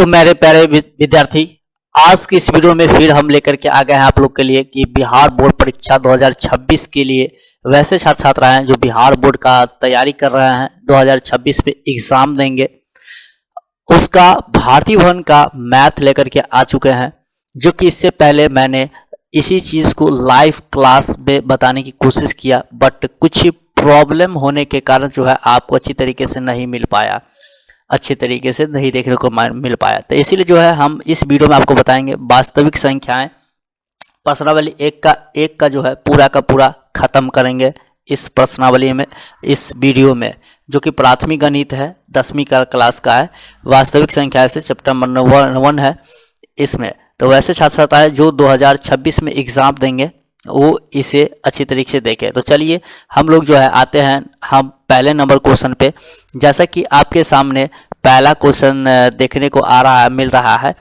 तो मेरे प्यारे विद्यार्थी, आज की इस वीडियो में फिर हम लेकर के आ गए हैं आप लोग के लिए कि बिहार बोर्ड परीक्षा 2026 के लिए वैसे छात्र छात्रा हैं जो बिहार बोर्ड का तैयारी कर रहे हैं, 2026 में एग्जाम देंगे, उसका भारतीय भवन का मैथ लेकर के आ चुके हैं। जो कि इससे पहले मैंने इसी चीज़ को लाइव क्लास में बताने की कोशिश किया, बट कुछ प्रॉब्लम होने के कारण जो है आपको अच्छी तरीके से नहीं मिल पाया, अच्छी तरीके से नहीं देखने को मिल पाया। तो इसीलिए जो है हम इस वीडियो में आपको बताएंगे वास्तविक संख्याएं प्रश्नावली एक का जो है पूरा का पूरा खत्म करेंगे इस प्रश्नावली में, इस वीडियो में, जो कि प्राथमिक गणित है, 10वीं का क्लास का है, वास्तविक संख्या से चैप्टर नंबर 1 है इसमें। तो वैसे छात्र छात्राएं जो 2026 में एग्ज़ाम देंगे वो इसे अच्छी तरीके से देखें। तो चलिए हम लोग जो है आते हैं हम पहले नंबर क्वेश्चन पे। जैसा कि आपके सामने पहला क्वेश्चन देखने को आ रहा है, मिल रहा है,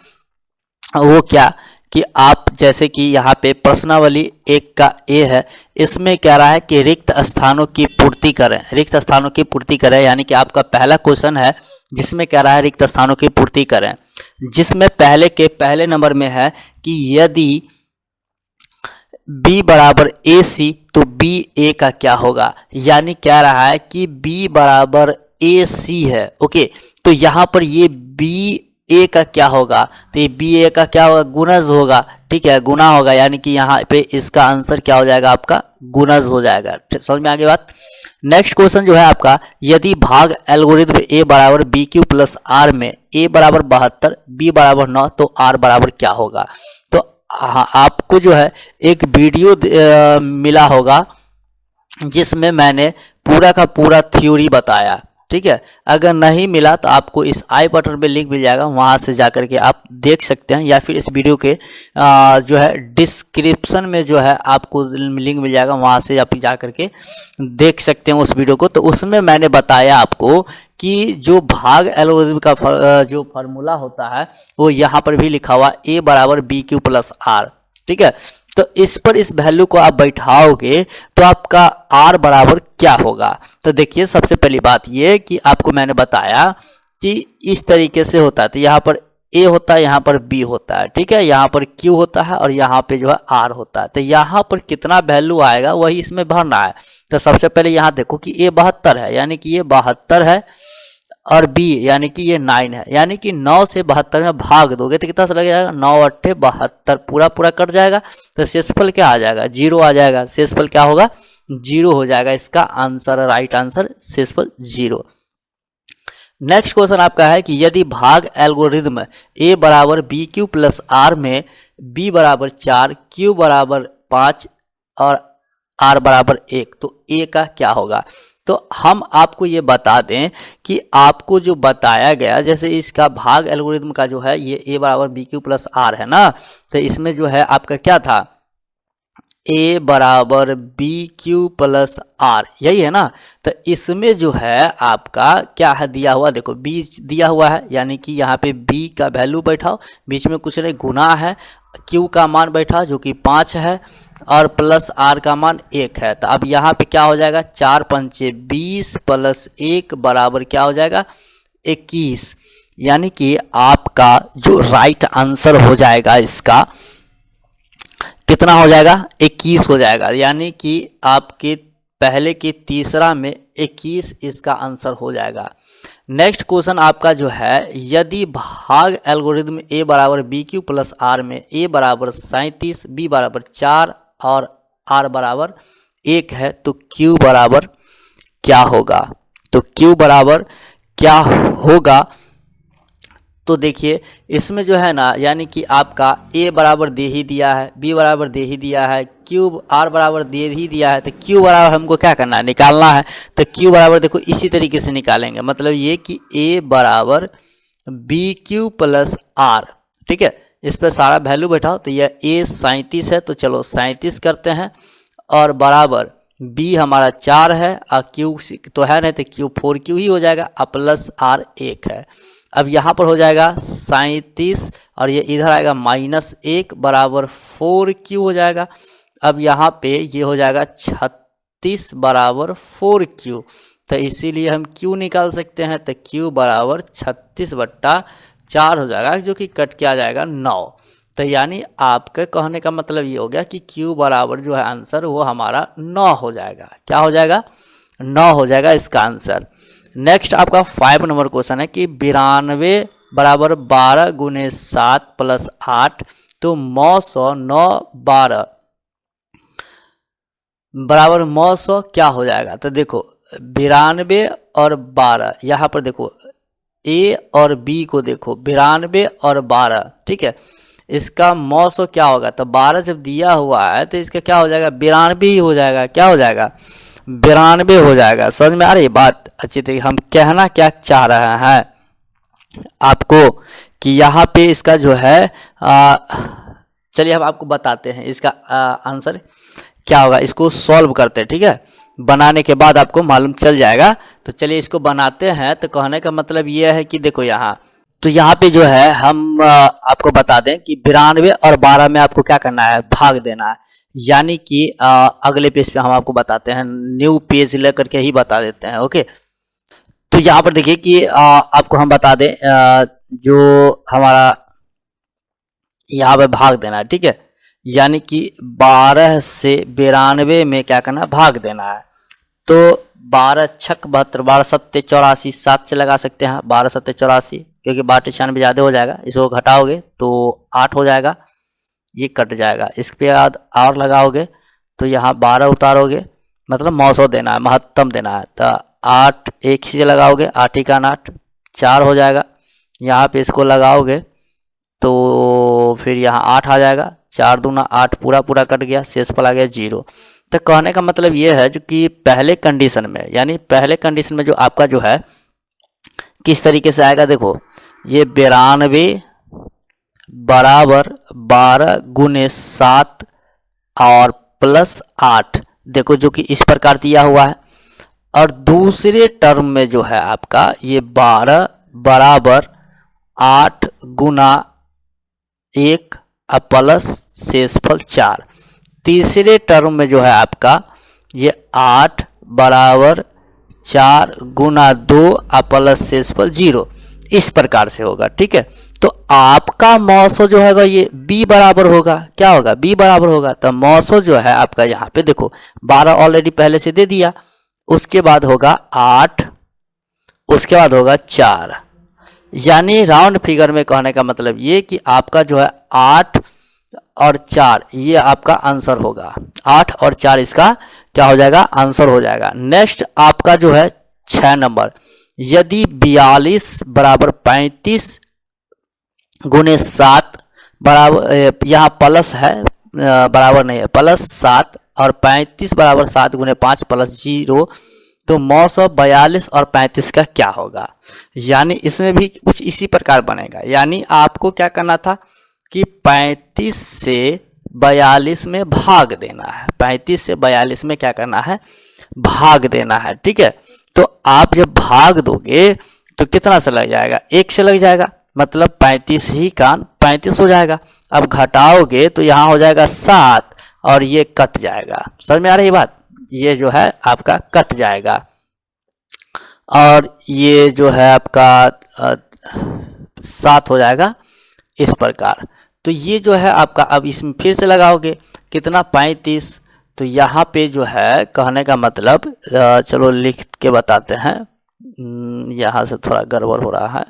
वो क्या कि आप जैसे कि यहाँ पे प्रश्नावली 1 का ए है, इसमें कह रहा है कि रिक्त स्थानों की पूर्ति करें, रिक्त स्थानों की पूर्ति करें, यानी कि आपका पहला क्वेश्चन है जिसमें कह रहा है रिक्त स्थानों की पूर्ति करें, जिसमें पहले नंबर में है कि यदि b बराबर ए सी तो बी ए का क्या होगा, यानी कह रहा है कि b बराबर ए सी है। ओके, तो यहाँ पर ये बी ए का क्या होगा, तो ये बी ए का क्या होगा, गुणज होगा, ठीक है, गुना होगा, यानी कि यहाँ पे इसका आंसर क्या हो जाएगा, आपका गुणज हो जाएगा। समझ में आ गई बात। नेक्स्ट क्वेश्चन जो है आपका, यदि भाग एल्गोरिथम ए बराबर बी क्यू प्लस आर में ए बराबर 72 बी बराबर 9 तो आर बराबर क्या होगा। तो हाँ, आपको जो है एक वीडियो मिला होगा जिसमें मैंने पूरा का पूरा थ्योरी बताया, ठीक है। अगर नहीं मिला तो आपको इस आई बटन पे लिंक मिल जाएगा, वहाँ से जाकर के आप देख सकते हैं, या फिर इस वीडियो के जो है डिस्क्रिप्शन में जो है आपको लिंक मिल जाएगा, वहाँ से आप जाकर के देख सकते हैं उस वीडियो को। तो उसमें मैंने बताया आपको कि जो भाग एल्गोरिथम का जो फार्मूला होता है वो यहाँ पर भी लिखा हुआ ए बराबर बी क्यू प्लस आर, ठीक है। तो इस पर इस वैल्यू को आप बैठाओगे तो आपका r बराबर क्या होगा। तो देखिए सबसे पहली बात ये कि आपको मैंने बताया कि इस तरीके से होता है, तो यहाँ पर a होता है, यहाँ पर b होता है, ठीक है, यहाँ पर q होता है और यहाँ पे जो है r होता है। तो यहाँ पर कितना वैल्यू आएगा वही इसमें भरना है। तो सबसे पहले यहाँ देखो कि a 72 है, यानी कि ये 72 है, और b यानी कि ये 9 है, यानी कि 9 से 72 में भाग दोगे तो कितना लग जाएगा, 9 8 72, पूरा पूरा कट जाएगा। तो शेषफल क्या आ जाएगा, 0 आ जाएगा, शेषफल क्या होगा, 0 हो जाएगा। इसका आंसर, राइट आंसर शेषफल 0। नेक्स्ट क्वेश्चन आपका है कि यदि भाग एल्गोरिथम ए बराबर बी क्यू प्लस आर में b बराबर 4 q बराबर 5 और r बराबर 1 तो a का क्या होगा। तो हम आपको ये बता दें कि आपको जो बताया गया, जैसे इसका भाग एल्गोरिथम का जो है ये a बराबर बी क्यू प्लस आर है ना, तो इसमें जो है आपका क्या था, a बराबर बी क्यू प्लस आर, यही है ना। तो इसमें जो है आपका क्या है दिया हुआ, देखो b दिया हुआ है, यानी कि यहाँ पे b का वैल्यू बैठाओ, बीच में कुछ नहीं, गुना है, q का मान बैठा जो कि 5 है और प्लस r का मान 1 है। तो अब यहाँ पे क्या हो जाएगा, 4 पंचे 20 प्लस 1 बराबर क्या हो जाएगा, 21, यानी कि आपका जो राइट आंसर हो जाएगा इसका कितना हो जाएगा, 21 हो जाएगा, यानी कि आपके पहले के तीसरा में 21 इसका आंसर हो जाएगा। नेक्स्ट क्वेश्चन आपका जो है, यदि भाग एल्गोरिथम ए बराबर बी क्यू प्लस आर में ए बराबर 37 बी बराबर 4 और r बराबर 1 है तो q बराबर क्या होगा। तो q बराबर क्या होगा, तो देखिए इसमें जो है ना, यानी कि आपका a बराबर दे ही दिया है, b बराबर दे ही दिया है, q r बराबर दे ही दिया है, तो q बराबर हमको क्या करना है, निकालना है। तो q बराबर देखो इसी तरीके से निकालेंगे, मतलब ये कि a बराबर बी क्यू प्लस आर, ठीक है, इस पर सारा वैल्यू बैठाओ। तो यह a 37 है, तो चलो 37 करते हैं, और बराबर b हमारा 4 है और q तो है नहीं, तो q 4q ही हो जाएगा, और प्लस r 1 है। अब यहाँ पर हो जाएगा 37 और ये इधर आएगा -1 बराबर 4q हो जाएगा। अब यहाँ पे ये हो जाएगा 36 बराबर 4q, तो इसीलिए हम q निकाल सकते हैं। तो q बराबर 36 बट्टा 4 हो जाएगा, जो कि कट किया जाएगा 9। तो यानी आपके कहने का मतलब ये हो गया कि Q बराबर जो है आंसर वो हमारा 9 हो जाएगा। क्या हो जाएगा? 9 हो जाएगा इसका आंसर। नेक्स्ट आपका 5 नंबर क्वेश्चन है कि 92 बराबर 12 गुने 7 प्लस 8, तो 900 9 12 बराबर 900 क्या हो जाएगा? तो देखो 92 और 12, यहाँ पर देखो ए और बी को देखो, 92 और 12, ठीक है। इसका 900 क्या होगा? तो 12 जब दिया हुआ है तो इसका क्या हो जाएगा? 92 ही हो जाएगा। क्या हो जाएगा? 92 हो जाएगा। समझ में आ रही बात अच्छी तरीके? हम कहना क्या चाह रहे हैं आपको कि यहाँ पे इसका जो है चलिए हम आपको बताते हैं इसका आंसर क्या होगा। इसको सॉल्व करते हैं, ठीक है। बनाने के बाद आपको मालूम चल जाएगा। तो चलिए इसको बनाते हैं। तो कहने का मतलब ये है कि देखो यहाँ, तो यहाँ पे जो है हम आपको बता दें कि 92 और 12 में आपको क्या करना है? भाग देना है। यानी कि अगले पेज पे हम आपको बताते हैं, न्यू पेज लेकर के ही बता देते हैं। ओके, तो यहाँ पर देखिए कि आपको हम बता दें जो हमारा यहाँ पे भाग देना है, ठीक है। यानी कि 12 से 92 में क्या करना है? भाग देना है। तो 12 छक 72, 12 सत्ते 84, 7 से लगा सकते हैं। 12 सत्ते 84, क्योंकि 12 96 ज़्यादा हो जाएगा, इसको घटाओगे तो 8 हो जाएगा, ये कट जाएगा। इसके बाद और लगाओगे तो यहाँ 12 उतारोगे, मतलब 900 देना है, महत्तम देना है। तो 8 एक चीज़ लगाओगे, 8 ही का 8 4 हो जाएगा। यहाँ पे इसको लगाओगे तो फिर यहाँ 8 आ जाएगा, 4 दूना 8, पूरा पूरा कट गया, शेष पर आ गया 0। तो कहने का मतलब ये है जो कि पहले कंडीशन में, यानी पहले कंडीशन में जो आपका जो है किस तरीके से आएगा, देखो ये 92 बराबर 12 गुने 7 और प्लस 8, देखो जो कि इस प्रकार दिया हुआ है। और दूसरे टर्म में जो है आपका ये 12 बराबर 8 गुना 1 प्लस शेषफल 4। तीसरे टर्म में जो है आपका ये 8 बराबर 4 गुना 2 प्लस शेषफल 0, इस प्रकार से होगा, ठीक है। तो आपका 900 जो है ये b बराबर होगा, क्या होगा? b बराबर होगा। तो 900 जो है आपका यहाँ पे देखो 12 ऑलरेडी पहले से दे दिया, उसके बाद होगा 8, उसके बाद होगा 4। यानी राउंड फिगर में कहने का मतलब ये कि आपका जो है 8 और 4 ये आपका आंसर होगा। 8 और 4 इसका क्या हो जाएगा? आंसर हो जाएगा। नेक्स्ट आपका जो है 6 नंबर, यदि 42 बराबर 35 गुने 7 बराबर, यहाँ प्लस है बराबर नहीं है, प्लस 7 और 35 बराबर 7 गुने 5 प्लस 0, तो 942 और 35 का क्या होगा? यानी इसमें भी कुछ इसी प्रकार बनेगा। यानी आपको क्या करना था कि 35 से 42 में भाग देना है। 35 से 42 में क्या करना है? भाग देना है, ठीक है। तो आप जब भाग दोगे तो कितना से लग जाएगा? 1 से लग जाएगा, मतलब 35 ही का 35 हो जाएगा। अब घटाओगे तो यहाँ हो जाएगा 7 और ये कट जाएगा। समझ में आ रही बात? ये जो है आपका कट जाएगा और ये जो है आपका 7 हो जाएगा इस प्रकार। तो ये जो है आपका, अब इसमें फिर से लगाओगे कितना? 35। तो यहाँ पे जो है कहने का मतलब चलो लिख के बताते हैं, यहाँ से थोड़ा गड़बड़ हो रहा है।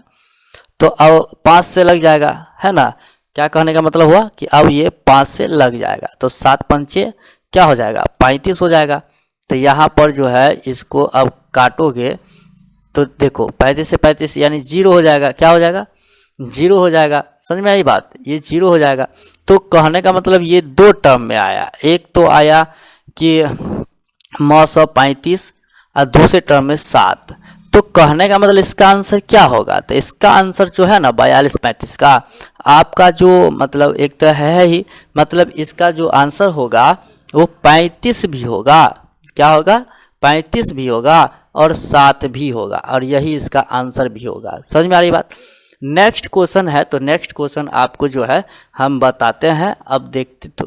तो अब 5 से लग जाएगा, है ना? क्या कहने का मतलब हुआ कि अब ये 5 से लग जाएगा, तो 7 पंचे क्या हो जाएगा? 35 हो जाएगा। तो यहाँ पर जो है इसको अब काटोगे तो देखो 35 से 35 यानी 0 हो जाएगा। क्या हो जाएगा? 0 हो जाएगा। समझ में आई बात? ये 0 हो जाएगा। तो कहने का मतलब ये दो टर्म में आया, एक तो आया कि 935 और दूसरे टर्म में 7। तो कहने का मतलब इसका आंसर क्या होगा? तो इसका आंसर जो है ना 42 35 का आपका जो मतलब एक तो है ही, मतलब इसका जो आंसर होगा वो 35 भी होगा। क्या होगा? 35 भी होगा और 7 भी होगा, और यही इसका आंसर भी होगा। समझ में आ रही बात? नेक्स्ट क्वेश्चन है, तो नेक्स्ट क्वेश्चन आपको जो है हम बताते हैं। अब देखते तो,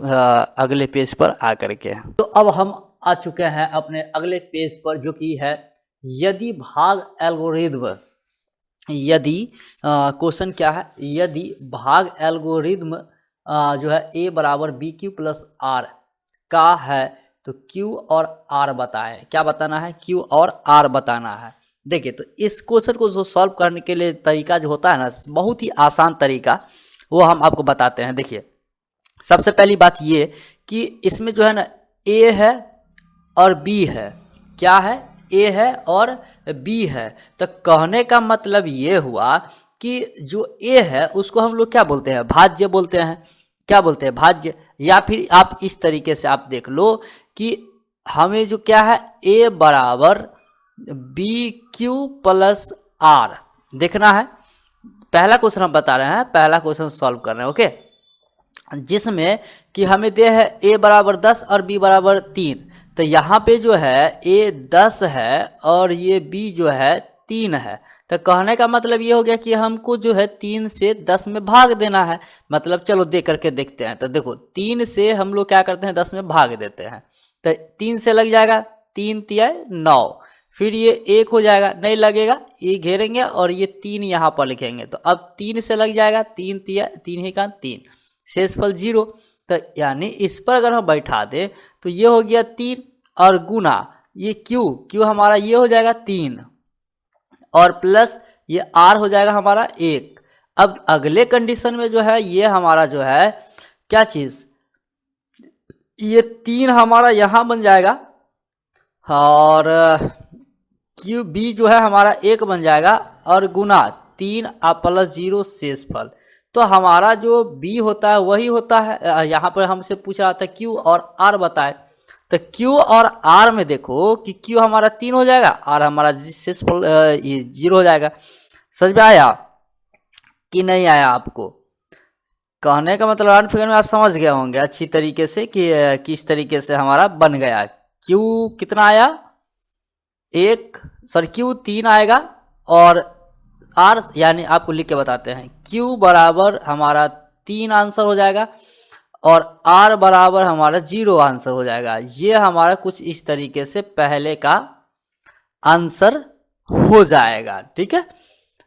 अगले पेज पर आकर के। तो अब हम आ चुके हैं अपने अगले पेज पर, जो कि है यदि भाग एल्गोरिथ्म यदि क्वेश्चन क्या है, यदि भाग एल्गोरिदम जो है ए बराबर बी क्यू प्लस आर का है तो क्यू और आर बताएं। क्या बताना है? क्यू और आर बताना है। देखिए, तो इस क्वेश्चन को जो सॉल्व करने के लिए तरीका जो होता है ना, बहुत ही आसान तरीका, वो हम आपको बताते हैं। देखिए, सबसे पहली बात ये कि इसमें जो है ना ए है और बी है। क्या है? ए है और बी है। तो कहने का मतलब ये हुआ कि जो ए है उसको हम लोग क्या बोलते हैं? भाज्य बोलते हैं। क्या बोलते हैं? भाज्य। या फिर आप इस तरीके से आप देख लो कि हमें जो क्या है, ए बराबर बी क्यू प्लस आर देखना है। पहला क्वेश्चन हम बता रहे हैं, पहला क्वेश्चन सॉल्व कर रहे हैं, ओके, जिसमें कि हमें दे है ए बराबर 10 और बी बराबर 3। तो यहाँ पे जो है ए 10 है और ये बी जो है 3 है। तो कहने का मतलब ये हो गया कि हमको जो है 3 से 10 में भाग देना है। मतलब चलो दे करके देखते हैं। तो देखो, 3 से हम लोग क्या करते हैं, 10 में भाग देते हैं। तो 3 से लग जाएगा, 3 तिया 9, फिर ये 1 हो जाएगा, नहीं लगेगा, ये घेरेंगे और ये 3 यहाँ पर लिखेंगे। तो अब 3 से लग जाएगा, 3 तिया 3 ही का 3, शेषफल 0। तो यानी इस पर अगर हम बैठा दें तो ये हो गया 3 और गुना ये क्यू हमारा ये हो जाएगा 3 और प्लस ये आर हो जाएगा हमारा 1। अब अगले कंडीशन में जो है ये हमारा जो है क्या चीज़, ये 3 हमारा यहाँ बन जाएगा और क्यू बी जो है हमारा 1 बन जाएगा और गुना 3 और प्लस 0 शेषफल। तो हमारा जो बी होता है वही होता है। यहाँ पर हमसे पूछ रहा था क्यू और आर बताए। तो क्यू और आर में देखो कि क्यू हमारा 3 हो जाएगा, आर हमारा शेषफल ये 0 हो जाएगा। समझ में आया कि नहीं आया आपको? कहने का मतलब रन फिगर में आप समझ गए होंगे अच्छी तरीके से कि किस तरीके से हमारा बन गया। क्यू कितना आया? 1, सॉरी क्यू 3 आएगा और आर यानी आपको लिख के बताते हैं, क्यू बराबर हमारा 3 आंसर हो जाएगा और आर बराबर हमारा 0 आंसर हो जाएगा। ये हमारा कुछ इस तरीके से पहले का आंसर हो जाएगा। ठीक है,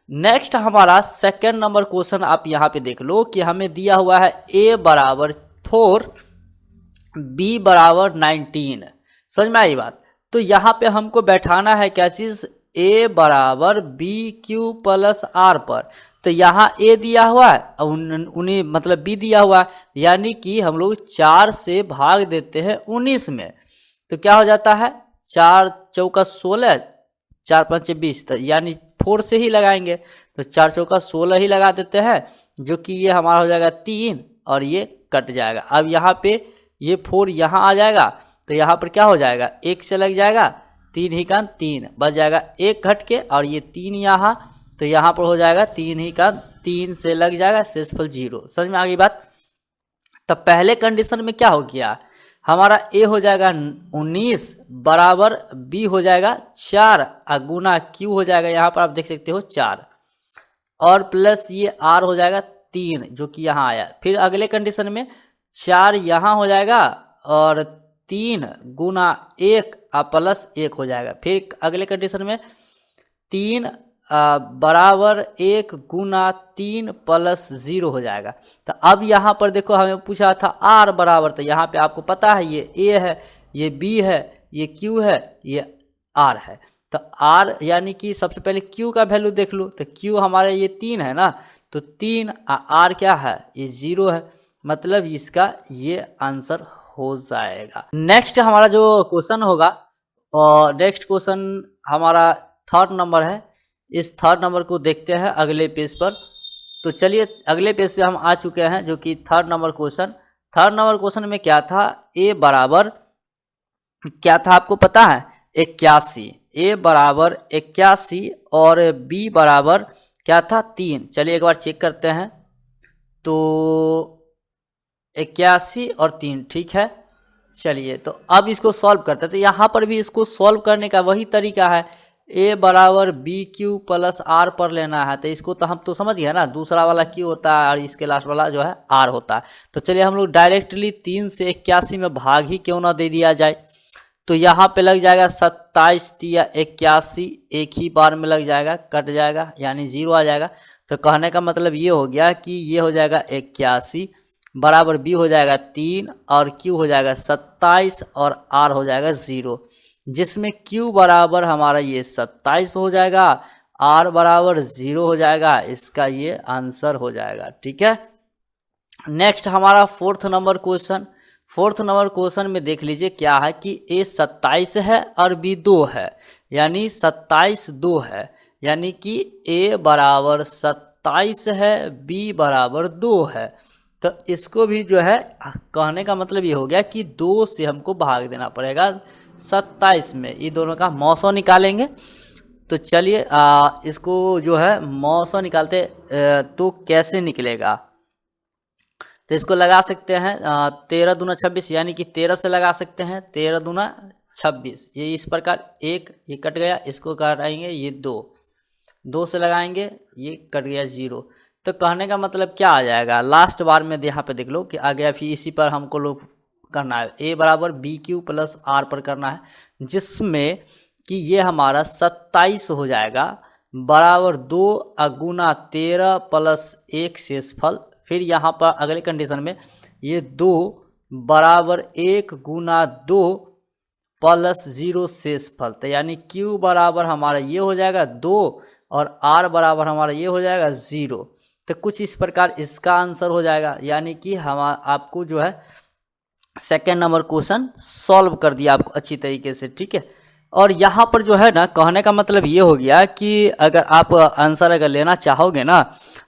नेक्स्ट हमारा सेकंड नंबर क्वेश्चन आप यहाँ पे देख लो कि हमें दिया हुआ है ए बराबर 4 बी बराबर 19। समझ में आई बात? तो यहाँ पे हमको बैठाना है क्या चीज़, ए बराबर बी क्यू प्लस आर पर। तो यहाँ ए दिया हुआ है, उन्हीं मतलब बी दिया हुआ है, यानी कि हम लोग 4 से भाग देते हैं 19 में। तो क्या हो जाता है, 4 चौका 16, 4 5 20, तो यानी 4 से ही लगाएंगे। तो 4 चौका 16 ही लगा देते हैं, जो कि ये हमारा हो जाएगा 3 और ये कट जाएगा। अब यहाँ पे ये 4 यहाँ आ जाएगा, तो यहाँ पर क्या हो जाएगा, 1 से लग जाएगा, 3 ही का 3 बच जाएगा, 1 घट के और ये 3 यहाँ, तो यहाँ पर हो जाएगा 3 ही का 3 से लग जाएगा, शेषफल 0। समझ में आ गई बात? तो पहले कंडीशन में क्या हो गया, हमारा ए हो जाएगा 19 बराबर बी हो जाएगा 4 और गुना क्यू हो जाएगा, यहाँ पर आप देख सकते हो 4 और प्लस ये आर हो जाएगा 3 जो कि यहाँ आया। फिर अगले कंडीशन में 4 यहाँ हो जाएगा और 3 गुना 1 और प्लस 1 हो जाएगा। फिर अगले कंडीशन में 3 बराबर 1 गुना 3 प्लस 0 हो जाएगा। तो अब यहाँ पर देखो हमें पूछा था आर बराबर, तो यहाँ पे आपको पता है ये ए है, ये बी है, ये क्यू है, ये आर है। तो आर यानी कि सबसे पहले क्यू का वैल्यू देख लो, तो क्यू हमारे ये 3 है ना, तो 3 आर क्या है, ये 0 है, मतलब इसका ये आंसर हो जाएगा। नेक्स्ट हमारा जो क्वेश्चन होगा, और नेक्स्ट क्वेश्चन हमारा थर्ड नंबर है। इस थर्ड नंबर को देखते हैं अगले पेज पर। तो चलिए अगले पेज पे हम आ चुके हैं, जो कि third number question. Third number question में क्या था, ए बराबर क्या था आपको पता है, 81। ए बराबर 81 और बी बराबर क्या था, 3। चलिए एक बार चेक करते हैं। तो 81 और 3, ठीक है। चलिए तो अब इसको सॉल्व करते हैं। तो यहाँ पर भी इसको सॉल्व करने का वही तरीका है, ए बराबर बी क्यू प्लस आर पर लेना है। तो इसको तो हम तो समझ गए ना, दूसरा वाला क्यू होता है और इसके लास्ट वाला जो है आर होता है। तो चलिए हम लोग डायरेक्टली 3 से 81 में भाग ही क्यों ना दे दिया जाए। तो यहाँ पे लग जाएगा 27 तिया 81, एक ही बार में लग जाएगा, कट जाएगा यानी 0 आ जाएगा। तो कहने का मतलब ये हो गया कि ये हो जाएगा 81 बराबर बी हो जाएगा 3 और क्यू हो जाएगा 27 और आर हो जाएगा 0, जिसमें क्यू बराबर हमारा ये 27 हो जाएगा, आर बराबर 0 हो जाएगा। इसका ये आंसर हो जाएगा। ठीक है, नेक्स्ट हमारा फोर्थ नंबर क्वेश्चन में देख लीजिए क्या है कि ए 27 है और बी 2 है, यानी 27 2 है, यानी कि ए बराबर 27 है, बी बराबर 2 है। तो इसको भी जो है कहने का मतलब ये हो गया कि 2 से हमको भाग देना पड़ेगा 27 में, ये दोनों का मौसम निकालेंगे। तो चलिए इसको जो है मौसम निकालते तो कैसे निकलेगा, तो इसको लगा सकते हैं 13 दूना 26, यानी कि 13 से लगा सकते हैं, 13 दूना 26, ये इस प्रकार, एक ये कट गया, इसको काटाएंगे ये 2 से लगाएंगे, ये कट गया 0। तो कहने का मतलब क्या आ जाएगा, लास्ट बार में यहाँ पे देख लो कि आ गया, फिर इसी पर हमको लोग करना है, ए बराबर बी क्यू प्लस आर पर करना है, जिसमें कि ये हमारा 27 हो जाएगा बराबर 2 गुना 13 प्लस 1 शेषफल। फिर यहाँ पर अगले कंडीशन में ये 2 बराबर 1 गुना 2 प्लस 0 शेषफल, तो यानी Q बराबर हमारा ये हो जाएगा 2 और R बराबर हमारा ये हो जाएगा 0। तो कुछ इस प्रकार इसका आंसर हो जाएगा, यानी कि हम आपको जो है सेकेंड नंबर क्वेश्चन सॉल्व कर दिया आपको अच्छी तरीके से। ठीक है, और यहाँ पर जो है ना कहने का मतलब ये हो गया कि अगर आप आंसर अगर लेना चाहोगे ना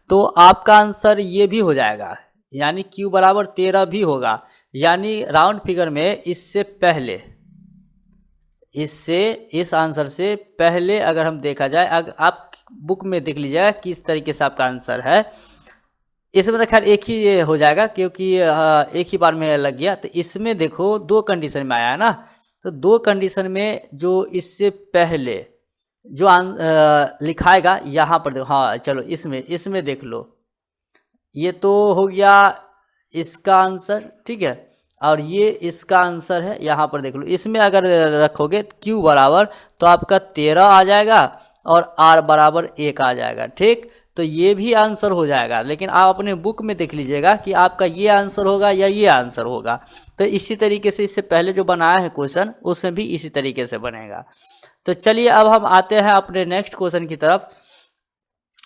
तो आपका आंसर ये भी हो जाएगा, यानी Q बराबर 13 भी होगा, यानी राउंड फिगर में इससे पहले, इस आंसर से पहले अगर हम देखा जाए, अगर आप बुक में देख लीजिएगा किस तरीके से आपका आंसर है, इसमें तो खैर एक ही ये हो जाएगा क्योंकि एक ही बार में लग गया। तो इसमें देखो 2 कंडीशन में आया है ना, तो 2 कंडीशन में जो इससे पहले जो लिखाएगा यहाँ पर देखो, हाँ चलो इसमें देख लो, ये तो हो गया इसका आंसर। ठीक है, और ये इसका आंसर है, यहाँ पर देख लो, इसमें अगर रखोगे Q बराबर तो आपका 13 आ जाएगा और R बराबर 1 आ जाएगा। ठीक, तो ये भी आंसर हो जाएगा, लेकिन आप अपने बुक में देख लीजिएगा कि आपका ये आंसर होगा या ये आंसर होगा। तो इसी तरीके से इससे पहले जो बनाया है क्वेश्चन उसमें भी इसी तरीके से बनेगा। तो चलिए अब हम आते हैं अपने नेक्स्ट क्वेश्चन की तरफ,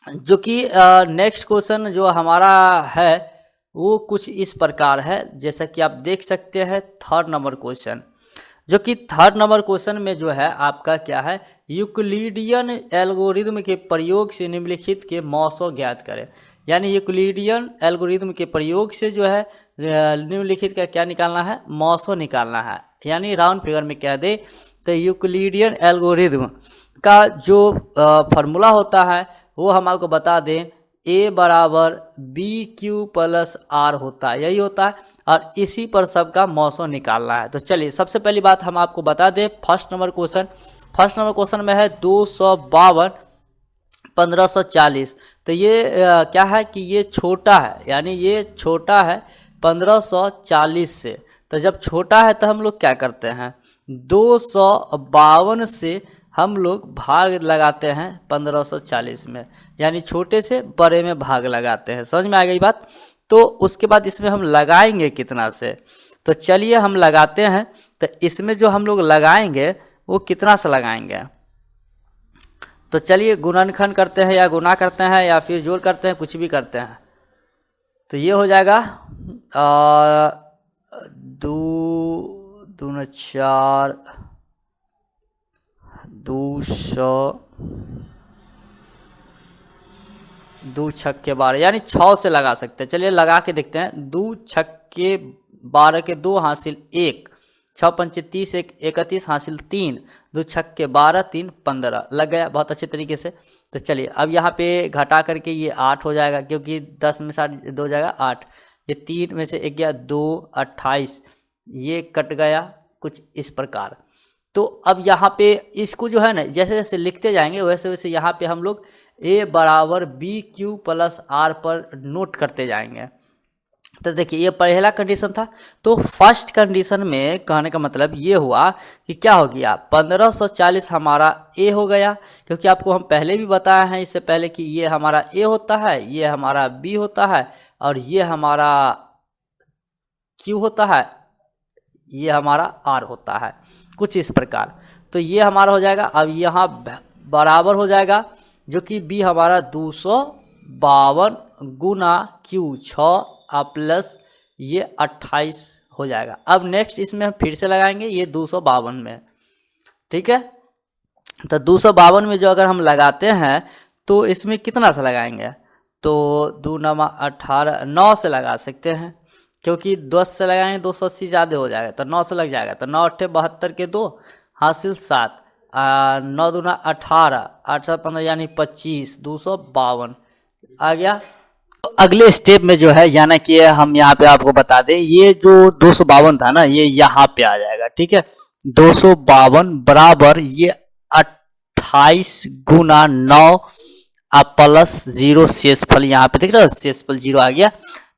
जो कि नेक्स्ट क्वेश्चन जो हमारा है वो कुछ इस प्रकार है, जैसा कि आप देख सकते हैं थर्ड नंबर क्वेश्चन, जो कि थर्ड नंबर क्वेश्चन में जो है आपका क्या है, यूक्लिडियन एल्गोरिदम के प्रयोग से निम्नलिखित के मौसम ज्ञात करें। यानी यूक्लिडियन एल्गोरिदम के प्रयोग से जो है निम्नलिखित का क्या निकालना है, मौसम निकालना है। यानी राउंड फिगर में कह दे तो यूक्लिडियन एल्गोरिदम का जो फार्मूला होता है वो हम आपको बता दें, ए बराबर बी क्यू प्लस आर होता है, यही होता है, और इसी पर सबका मौसम निकालना है। तो चलिए सबसे पहली बात हम आपको बता दें, फर्स्ट नंबर क्वेश्चन में है 252 1540। तो ये क्या है कि ये छोटा है, यानी ये छोटा है 1540 से। तो जब छोटा है तो हम लोग क्या करते हैं, 252 से हम लोग भाग लगाते हैं 1540 में, यानी छोटे से बड़े में भाग लगाते हैं। समझ में आ गई बात। तो उसके बाद इसमें हम लगाएंगे कितना से, तो चलिए हम लगाते हैं। तो इसमें जो हम लोग लगाएंगे वो कितना से लगाएंगे, तो चलिए गुणनखंड करते हैं या गुना करते हैं या फिर जोड़ करते हैं, कुछ भी करते हैं। तो ये हो जाएगा 2 दूना 4 200 2 छक्के 12, यानी 6 से लगा सकते हैं। चलिए लगा के देखते हैं। 2 छक्के 12 के 2 हासिल 1, 6 पंचे 30 1 31 हासिल 3, 2 छक्के 12 3 15, लग गया बहुत अच्छे तरीके से। तो चलिए अब यहाँ पे घटा करके ये 8 हो जाएगा, क्योंकि 10 में 7 2 जाएगा 8, ये 3 में से 1 गया 2 28, ये कट गया कुछ इस प्रकार। तो अब यहाँ पे इसको जो है ना जैसे जैसे लिखते जाएंगे वैसे वैसे यहाँ पे हम लोग ए बराबर बी क्यू प्लस आर पर नोट करते जाएंगे। तो देखिए ये पहला कंडीशन था। तो फर्स्ट कंडीशन में कहने का मतलब ये हुआ कि क्या हो गया, 1540 हमारा ए हो गया, क्योंकि आपको हम पहले भी बताए हैं इससे पहले कि ये हमारा ए होता है, ये हमारा बी होता है, और ये हमारा क्यू होता है, ये हमारा आर होता है, कुछ इस प्रकार। तो ये हमारा हो जाएगा। अब यहाँ बराबर हो जाएगा, जो कि बी हमारा 252 गुना क्यू 6 प्लस ये 28 हो जाएगा। अब नेक्स्ट इसमें हम फिर से लगाएंगे ये 252 में, ठीक है। तो 252 में जो अगर हम लगाते हैं तो इसमें कितना से लगाएंगे, तो 2 9 18 9 से लगा सकते हैं, क्योंकि 10 से लगाएंगे 280 ज़्यादा हो जाएगा, तो 9 से लग जाएगा। तो 9 8 72 के 2 हासिल 7, 9 दूना 18, 8 7 15 यानी 25, 252 आ गया। तो अगले स्टेप में जो है, यानी कि हम यहाँ पे आपको बता दें, ये जो 252 था ना, ये यहाँ पे आ जाएगा, ठीक है। 252 बराबर ये 28 गुना 9 प्लस 0 शेषफल, यहाँ पे देख रहे हो शेषफल 0 आ गया।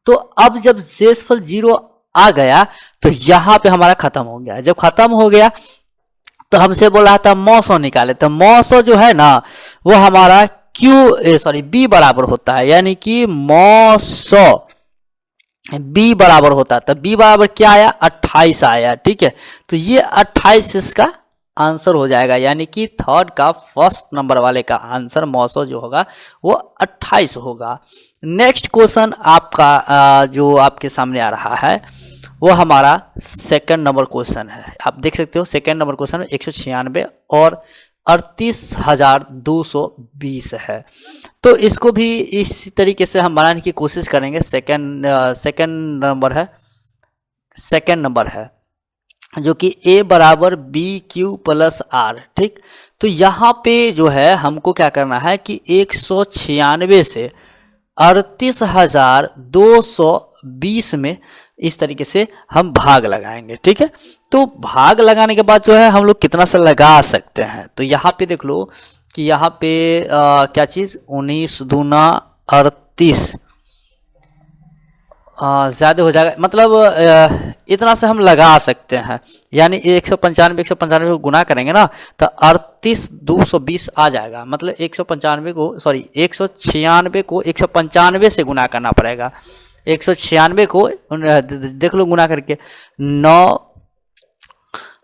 तो अब जब शेषफल 0 आ गया तो यहाँ पे हमारा खत्म हो गया। जब खत्म हो गया तो हमसे बोला था मौसो निकाले, तो मौसो जो है ना वो हमारा बी बराबर होता है, यानी कि मौसो बी बराबर होता है। तो बी बराबर क्या आया, 28 आया, ठीक है। तो ये 28 इसका आंसर हो जाएगा, यानी कि थर्ड का फर्स्ट नंबर वाले का आंसर मौसो जो होगा वो 28 होगा। नेक्स्ट क्वेश्चन आपका जो आपके सामने आ रहा है वो हमारा सेकंड नंबर क्वेश्चन है। आप देख सकते हो सेकंड नंबर क्वेश्चन में 196 और 38,220 है। तो इसको भी इसी तरीके से हम बनाने की कोशिश करेंगे। सेकंड नंबर है जो कि a बराबर बी क्यू प्लस आर, ठीक। तो यहाँ पे जो है हमको क्या करना है कि 196 से 38,220 में इस तरीके से हम भाग लगाएंगे, ठीक है। तो भाग लगाने के बाद जो है हम लोग कितना से लगा सकते हैं, तो यहाँ पे देख लो कि यहाँ पे क्या चीज़ 19 दूना 38 ज़्यादा हो जाएगा, मतलब इतना से हम लगा सकते हैं, यानी 195 को गुना करेंगे ना तो 38,220 आ जाएगा। मतलब 195 को 195 से गुना करना पड़ेगा। 196 को देख लो गुना करके 9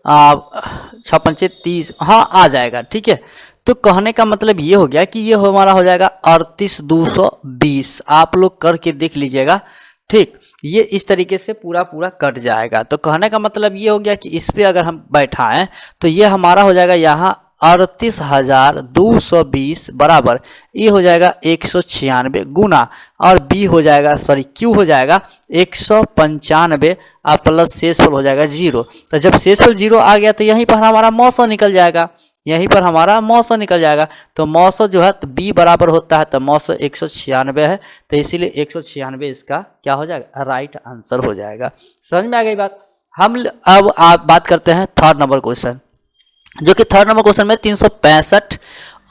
6 5 30, हाँ आ जाएगा, ठीक है। तो कहने का मतलब ये हो गया कि ये हमारा हो जाएगा 38,220। आप लोग करके देख लीजिएगा, ठीक। ये इस तरीके से पूरा कट जाएगा। तो कहने का मतलब ये हो गया कि इस पे अगर हम बैठाएं तो ये हमारा हो जाएगा यहाँ 38,220 बराबर ये हो जाएगा 196 गुना, और बी हो जाएगा क्यू हो जाएगा 195 प्लस शेषफल हो जाएगा 0। तो जब शेषफल 0 आ गया तो यहीं पर हमारा मौसम निकल जाएगा, तो मौसम जो है तो बी बराबर होता है, तो मौसम 196 है, तो इसीलिए 196 इसका क्या हो जाएगा, राइट आंसर हो जाएगा। समझ में आ गई बात। हम अब आप बात करते हैं थर्ड नंबर क्वेश्चन, जो कि थर्ड नंबर क्वेश्चन में 365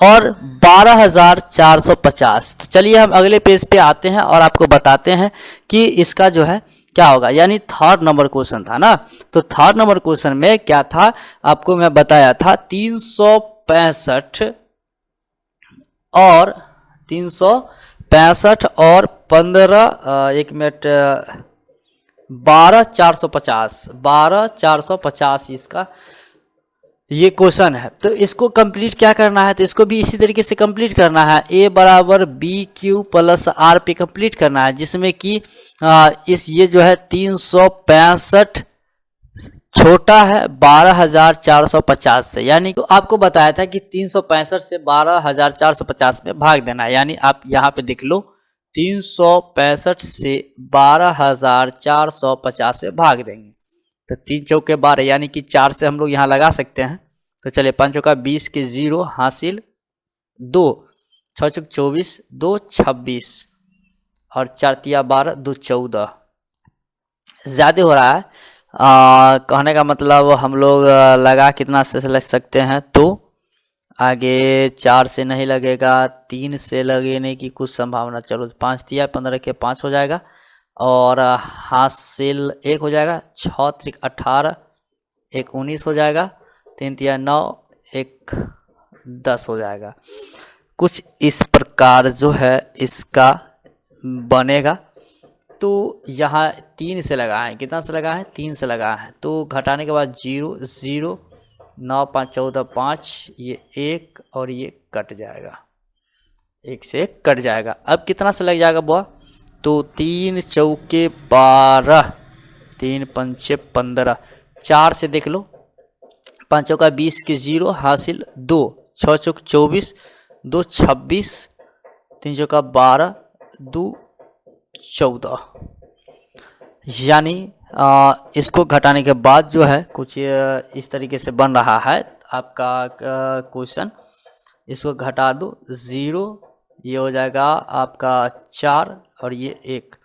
और 12,450। तो चलिए हम अगले पेज पे आते हैं और आपको बताते हैं कि इसका जो है क्या होगा। यानी थर्ड नंबर क्वेश्चन था ना, तो थर्ड नंबर क्वेश्चन में क्या था आपको मैं बताया था, 365 और 15 एक मिनट 12,450 इसका ये क्वेश्चन है। तो इसको कंप्लीट क्या करना है, तो इसको भी इसी तरीके से कंप्लीट करना है। a बराबर बी क्यू प्लस आर पे कंप्लीट करना है, जिसमें कि ये जो है 365 छोटा है 12,450 से, यानी तो आपको बताया था कि 365 से 12,450 में भाग देना है। यानी आप यहाँ पे देख लो 365 से 12,450 में भाग देंगे तो 3 चौके 12, यानी कि 4 से हम लोग यहाँ लगा सकते हैं। तो चलिए 5 चौका 20 के 0 हासिल 2, 6 चौक 24, 2 26 और 4 तिया 12, 2 14। ज़्यादा हो रहा है। कहने का मतलब हम लोग लगा कितना से लग सकते हैं, तो आगे 4 से नहीं लगेगा, 3 से लगने की कुछ संभावना। चलो 5 तिया 15 के 5 हो जाएगा और हासिल 1 हो जाएगा, 6 त्रिक 18, 1 19 हो जाएगा, 3 तिया 9, 1 10 हो जाएगा। कुछ इस प्रकार जो है इसका बनेगा। तो यहाँ 3 से लगा है, कितना से लगा है, 3 से लगा है, तो घटाने के बाद 0 0, 9 5 14 5, ये 1 और ये कट जाएगा, 1 से 1 कट जाएगा। अब कितना से लग जाएगा बुआ, तो 3 चौके 12, 3 पंचे 15, 4 से देख लो, 5 चौका 20 के 0 हासिल 2, 6 चौक 24, 2 26, 3 चौका 12, 2 14। यानी इसको घटाने के बाद जो है कुछ इस तरीके से बन रहा है आपका क्वेश्चन। इसको घटा दो, 0 ये हो जाएगा आपका 4 और ये 1।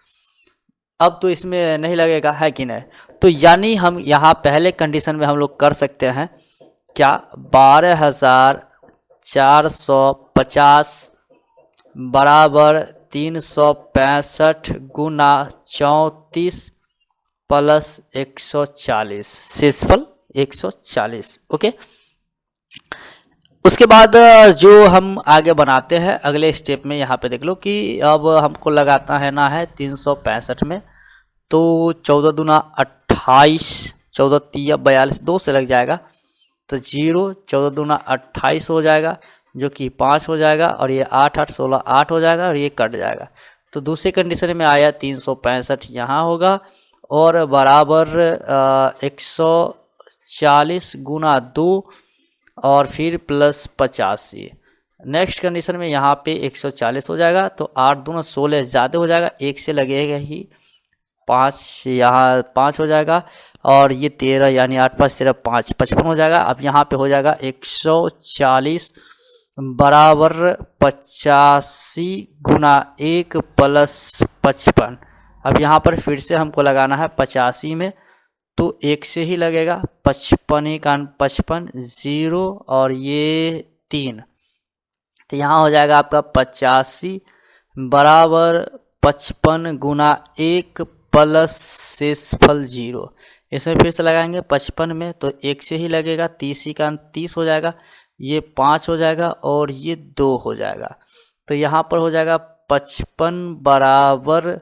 अब तो इसमें नहीं लगेगा, है कि नहीं। तो यानी हम यहाँ पहले कंडीशन में हम लोग कर सकते हैं क्या, 12,450 बराबर 365 गुना 34 प्लस 140, शेषफल 140। ओके, उसके बाद जो हम आगे बनाते हैं अगले स्टेप में, यहाँ पे देख लो कि अब हमको लगाता है ना है 365 में, तो 14 दूना 28, 14 तिया 42, 2 से लग जाएगा, तो 0, 14 दूना 28 हो जाएगा जो कि 5 हो जाएगा, और ये 8 8 16 8 हो जाएगा, और ये कट जाएगा। तो दूसरे कंडीशन में आया 365 यहाँ होगा, और बराबर 140 गुना 2 और फिर प्लस 85। नेक्स्ट कंडीशन में यहाँ पे 140 हो जाएगा, तो 8 दूना 16 ज़्यादा हो जाएगा, 1 से लगेगा ही 5, यहाँ 5 हो जाएगा, और ये 13 यानी 8 5 13 5 55 हो जाएगा। अब यहाँ पे हो जाएगा 140 बराबर 85 गुना 1 प्लस 55। अब यहाँ पर फिर से हमको लगाना है 85 में, तो 1 से ही लगेगा, 55 का 55, 0 और ये 3, तो यहाँ हो जाएगा आपका 85 बराबर 55 गुना 1 प्लस शेषफल 0। इसमें फिर से लगाएंगे 55 में, तो 1 से ही लगेगा, 30 का 30 हो जाएगा, ये 5 हो जाएगा और ये 2 हो जाएगा। तो यहाँ पर हो जाएगा 55 बराबर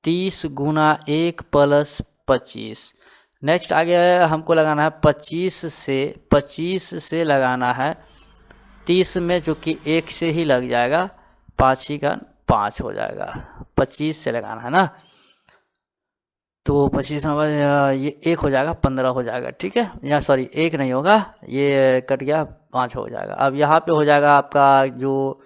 30 गुना 1 प्लस 25। नेक्स्ट आगे हमको लगाना है 25 से लगाना है 30 में, जो कि 1 से ही लग जाएगा, 5 ही का 5 हो जाएगा, 25 से लगाना है ना। तो 25 नंबर ये 1 हो जाएगा, 15 हो जाएगा, ठीक है, या सॉरी 1 नहीं होगा, ये कट गया, 5 हो जाएगा। अब यहाँ पे हो जाएगा आपका जो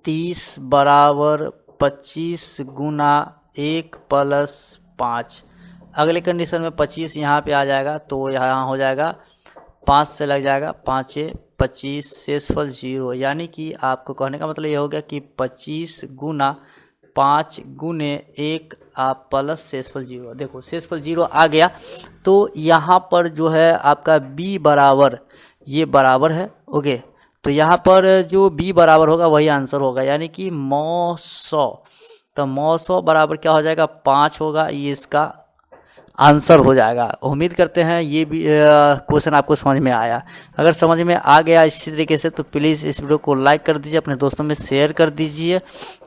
30 बराबर 25 गुना 1 प्लस 5। अगले कंडीशन में 25 यहाँ पे आ जाएगा, तो यहाँ हो जाएगा 5 से लग जाएगा, 5 25, शेषफल 0। यानी कि आपको कहने का मतलब ये हो गया कि 25 गुना 5 गुने 1 आप प्लस शेषफल 0। देखो शेषफल 0 आ गया, तो यहाँ पर जो है आपका b बराबर, ये बराबर है, ओके, तो यहाँ पर जो b बराबर होगा वही आंसर होगा, यानी कि मौ 100। तो मौ 100 बराबर क्या हो जाएगा, 5 होगा, ये इसका आंसर हो जाएगा। उम्मीद करते हैं ये भी क्वेश्चन आपको समझ में आया। अगर समझ में आ गया इसी तरीके से, तो प्लीज़ इस वीडियो को लाइक कर दीजिए, अपने दोस्तों में शेयर कर दीजिए,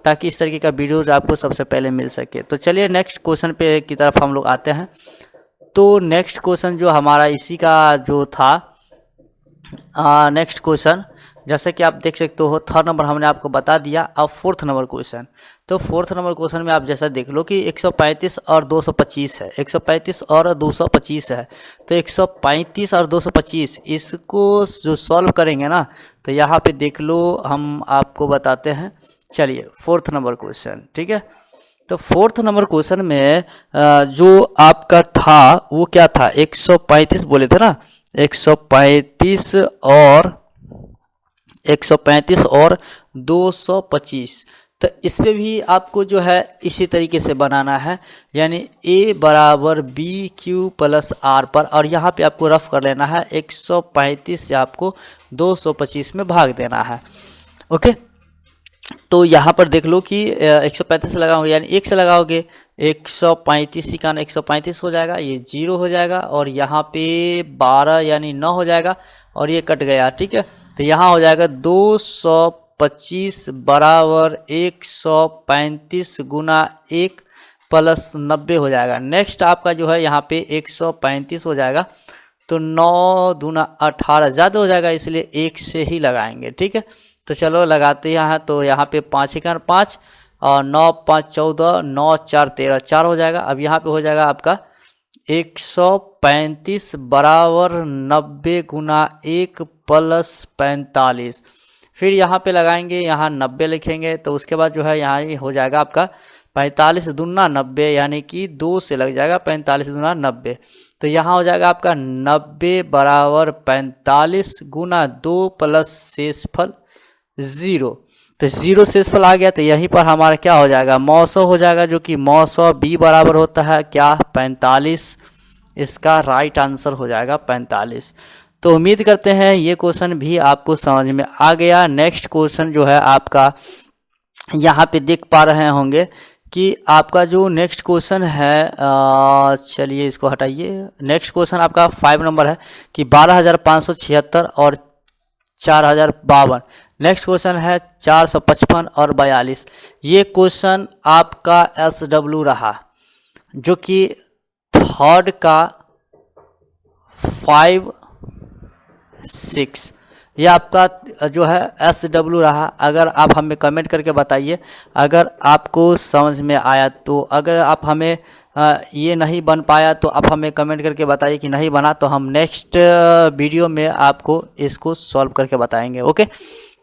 ताकि इस तरीके का वीडियोज़ आपको सबसे पहले मिल सके। तो चलिए नेक्स्ट क्वेश्चन पे की तरफ हम लोग आते हैं। तो नेक्स्ट क्वेश्चन जो हमारा इसी का जो था, नेक्स्ट क्वेश्चन जैसे कि आप देख सकते हो, 3rd नंबर हमने आपको बता दिया। अब 4th नंबर क्वेश्चन, तो 4th नंबर क्वेश्चन में आप जैसा देख लो कि 135 और 225 है, 135 और 225 है, तो 135 और 225 इसको जो सॉल्व करेंगे ना, तो यहाँ पे देख लो हम आपको बताते हैं। चलिए 4th नंबर क्वेश्चन, ठीक है। तो 4th नंबर क्वेश्चन में जो आपका था वो क्या था, 135 बोले थे ना, 135 और 225। तो इस पे भी आपको जो है इसी तरीके से बनाना है, यानी a बराबर बी क्यू प्लस आर पर, और यहाँ पे आपको रफ कर लेना है, 135 से आपको 225 में भाग देना है, ओके। तो यहाँ पर देख लो कि 135 लगाओगे यानी 1 से लगाओगे 135 का 135 हो जाएगा, ये 0 हो जाएगा और यहाँ पे 12 यानी 9 हो जाएगा और ये कट गया। ठीक है, तो यहाँ हो जाएगा 225 बराबर 135 गुना 1 प्लस 90 हो जाएगा। नेक्स्ट आपका जो है यहाँ पे 135 हो जाएगा, तो 9 दूना 18 ज़्यादा हो जाएगा, इसलिए 1 से ही लगाएंगे। ठीक है, तो चलो लगाते हैं। तो यहाँ पे 5 1 5 और 9 5 14 9 4 13 4 हो जाएगा। अब यहाँ पे हो जाएगा आपका 135 बराबर 90 गुना 1 प्लस 45। फिर यहाँ पे लगाएंगे, यहाँ 90 लिखेंगे, तो उसके बाद जो है यहाँ हो जाएगा आपका 45 दूना 90 यानी कि 2 से लग जाएगा 45 दूना 90। तो यहाँ हो जाएगा आपका 90 बराबर 45 गुना 2 प्लस शेषफल 0। तो 0 शेषफल आ गया, तो यहीं पर हमारा क्या हो जाएगा 900 हो जाएगा, जो कि 900 b बराबर होता है क्या 45। इसका राइट आंसर हो जाएगा 45। तो उम्मीद करते हैं ये क्वेश्चन भी आपको समझ में आ गया। नेक्स्ट क्वेश्चन जो है आपका यहाँ पे देख पा रहे होंगे कि आपका जो नेक्स्ट क्वेश्चन है, चलिए इसको हटाइए। नेक्स्ट क्वेश्चन आपका 5 नंबर है कि 12,576 और 4,052। नेक्स्ट क्वेश्चन है 455 और 42। ये क्वेश्चन आपका SW रहा, जो कि थर्ड का 5 6, ये आपका जो है SW रहा। अगर आप हमें कमेंट करके बताइए अगर आपको समझ में आया तो। अगर आप हमें ये नहीं बन पाया तो आप हमें कमेंट करके बताइए कि नहीं बना, तो हम नेक्स्ट वीडियो में आपको इसको सॉल्व करके बताएंगे। ओके,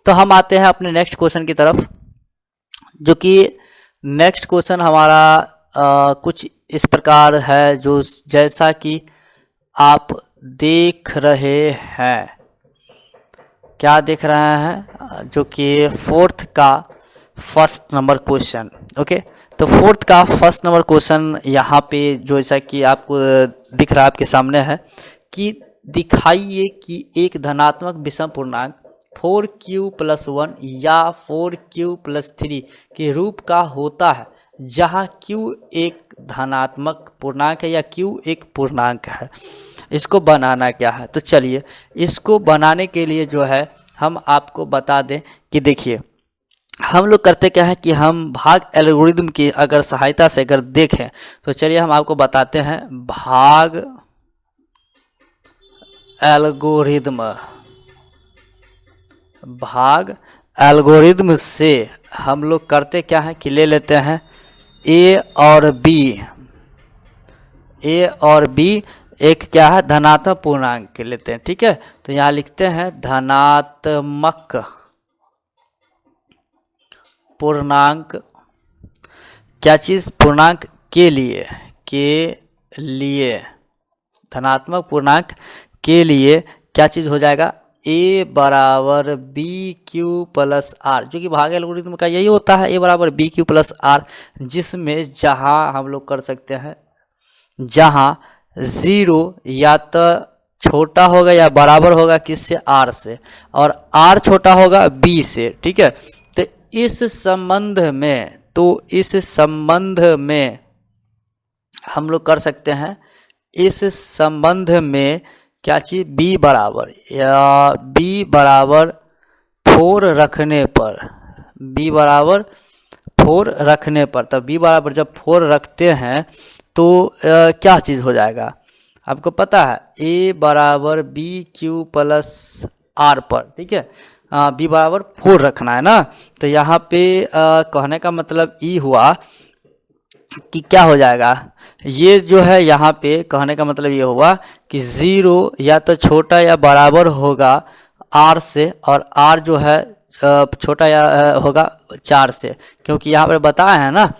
तो हम आते हैं अपने नेक्स्ट क्वेश्चन की तरफ, जो कि नेक्स्ट क्वेश्चन हमारा कुछ इस प्रकार है, जो जैसा कि आप देख रहे हैं। क्या देख रहे हैं, जो कि फोर्थ का फर्स्ट नंबर क्वेश्चन। ओके, तो फोर्थ का फर्स्ट नंबर क्वेश्चन यहाँ पे जो जैसा कि आपको दिख रहा है आपके सामने है कि दिखाइए कि एक धनात्मक विषम पूर्णांक 4q + 1 या 4q + 3 के रूप का होता है, जहाँ q एक धनात्मक पूर्णांक है या q एक पूर्णांक है। इसको बनाना क्या है, तो चलिए इसको बनाने के लिए जो है हम आपको बता दें कि देखिए हम लोग करते क्या है कि हम भाग एल्गोरिदम की अगर सहायता से अगर देखें, तो चलिए हम आपको बताते हैं भाग एल्गोरिदम से हम लोग करते क्या है कि ले लेते हैं ए और बी एक क्या है धनात्मक पूर्णांक लेते हैं। ठीक है, तो यहाँ लिखते हैं धनात्मक पूर्णांक, क्या चीज़ पूर्णांक के लिए धनात्मक पूर्णांक के लिए क्या चीज़ हो जाएगा a बराबर बी क्यू प्लस आर, जो कि भाग एल्गोरिथम का यही होता है a बराबर बी क्यू प्लस आर, जिसमें जहां हम लोग कर सकते हैं जहां 0 या तो छोटा होगा या बराबर होगा किससे r से, और r छोटा होगा b से। ठीक है, तो इस संबंध में हम लोग कर सकते हैं, इस संबंध में क्या चीज b बराबर 4 रखने पर, तब b बराबर जब 4 रखते हैं तो क्या चीज़ हो जाएगा आपको पता है a बराबर बी क्यू प्लस आर पर। ठीक है, b बराबर 4 रखना है ना, तो यहाँ पे कहने का मतलब ये हुआ कि क्या हो जाएगा, ये जो है यहाँ पे कहने का मतलब ये हुआ कि 0 या तो छोटा या बराबर होगा r से, और r जो है छोटा या होगा 4 से, क्योंकि यहाँ पर बताया है ना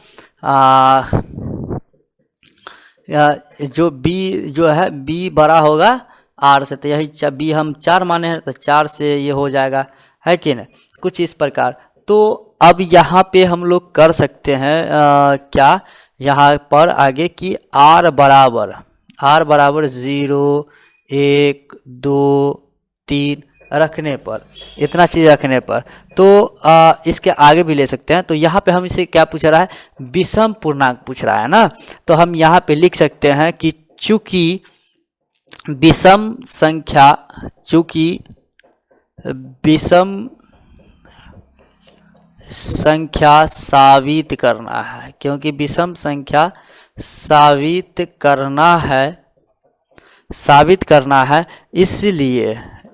जो b जो है b बड़ा होगा r से, तो यही b हम 4 माने हैं, तो 4 से ये हो जाएगा, है कि नहीं, कुछ इस प्रकार। तो अब यहाँ पे हम लोग कर सकते हैं क्या यहाँ पर आगे कि r बराबर 0 1 2 3 रखने पर, इतना चीज़ रखने पर। तो इसके आगे भी ले सकते हैं। तो यहाँ पे हम इसे क्या पूछ रहा है, विषम पूर्णांक पूछ रहा है ना। तो हम यहाँ पे लिख सकते हैं कि चूंकि विषम संख्या, चूंकि विषम संख्या साबित करना है, क्योंकि विषम संख्या साबित करना है,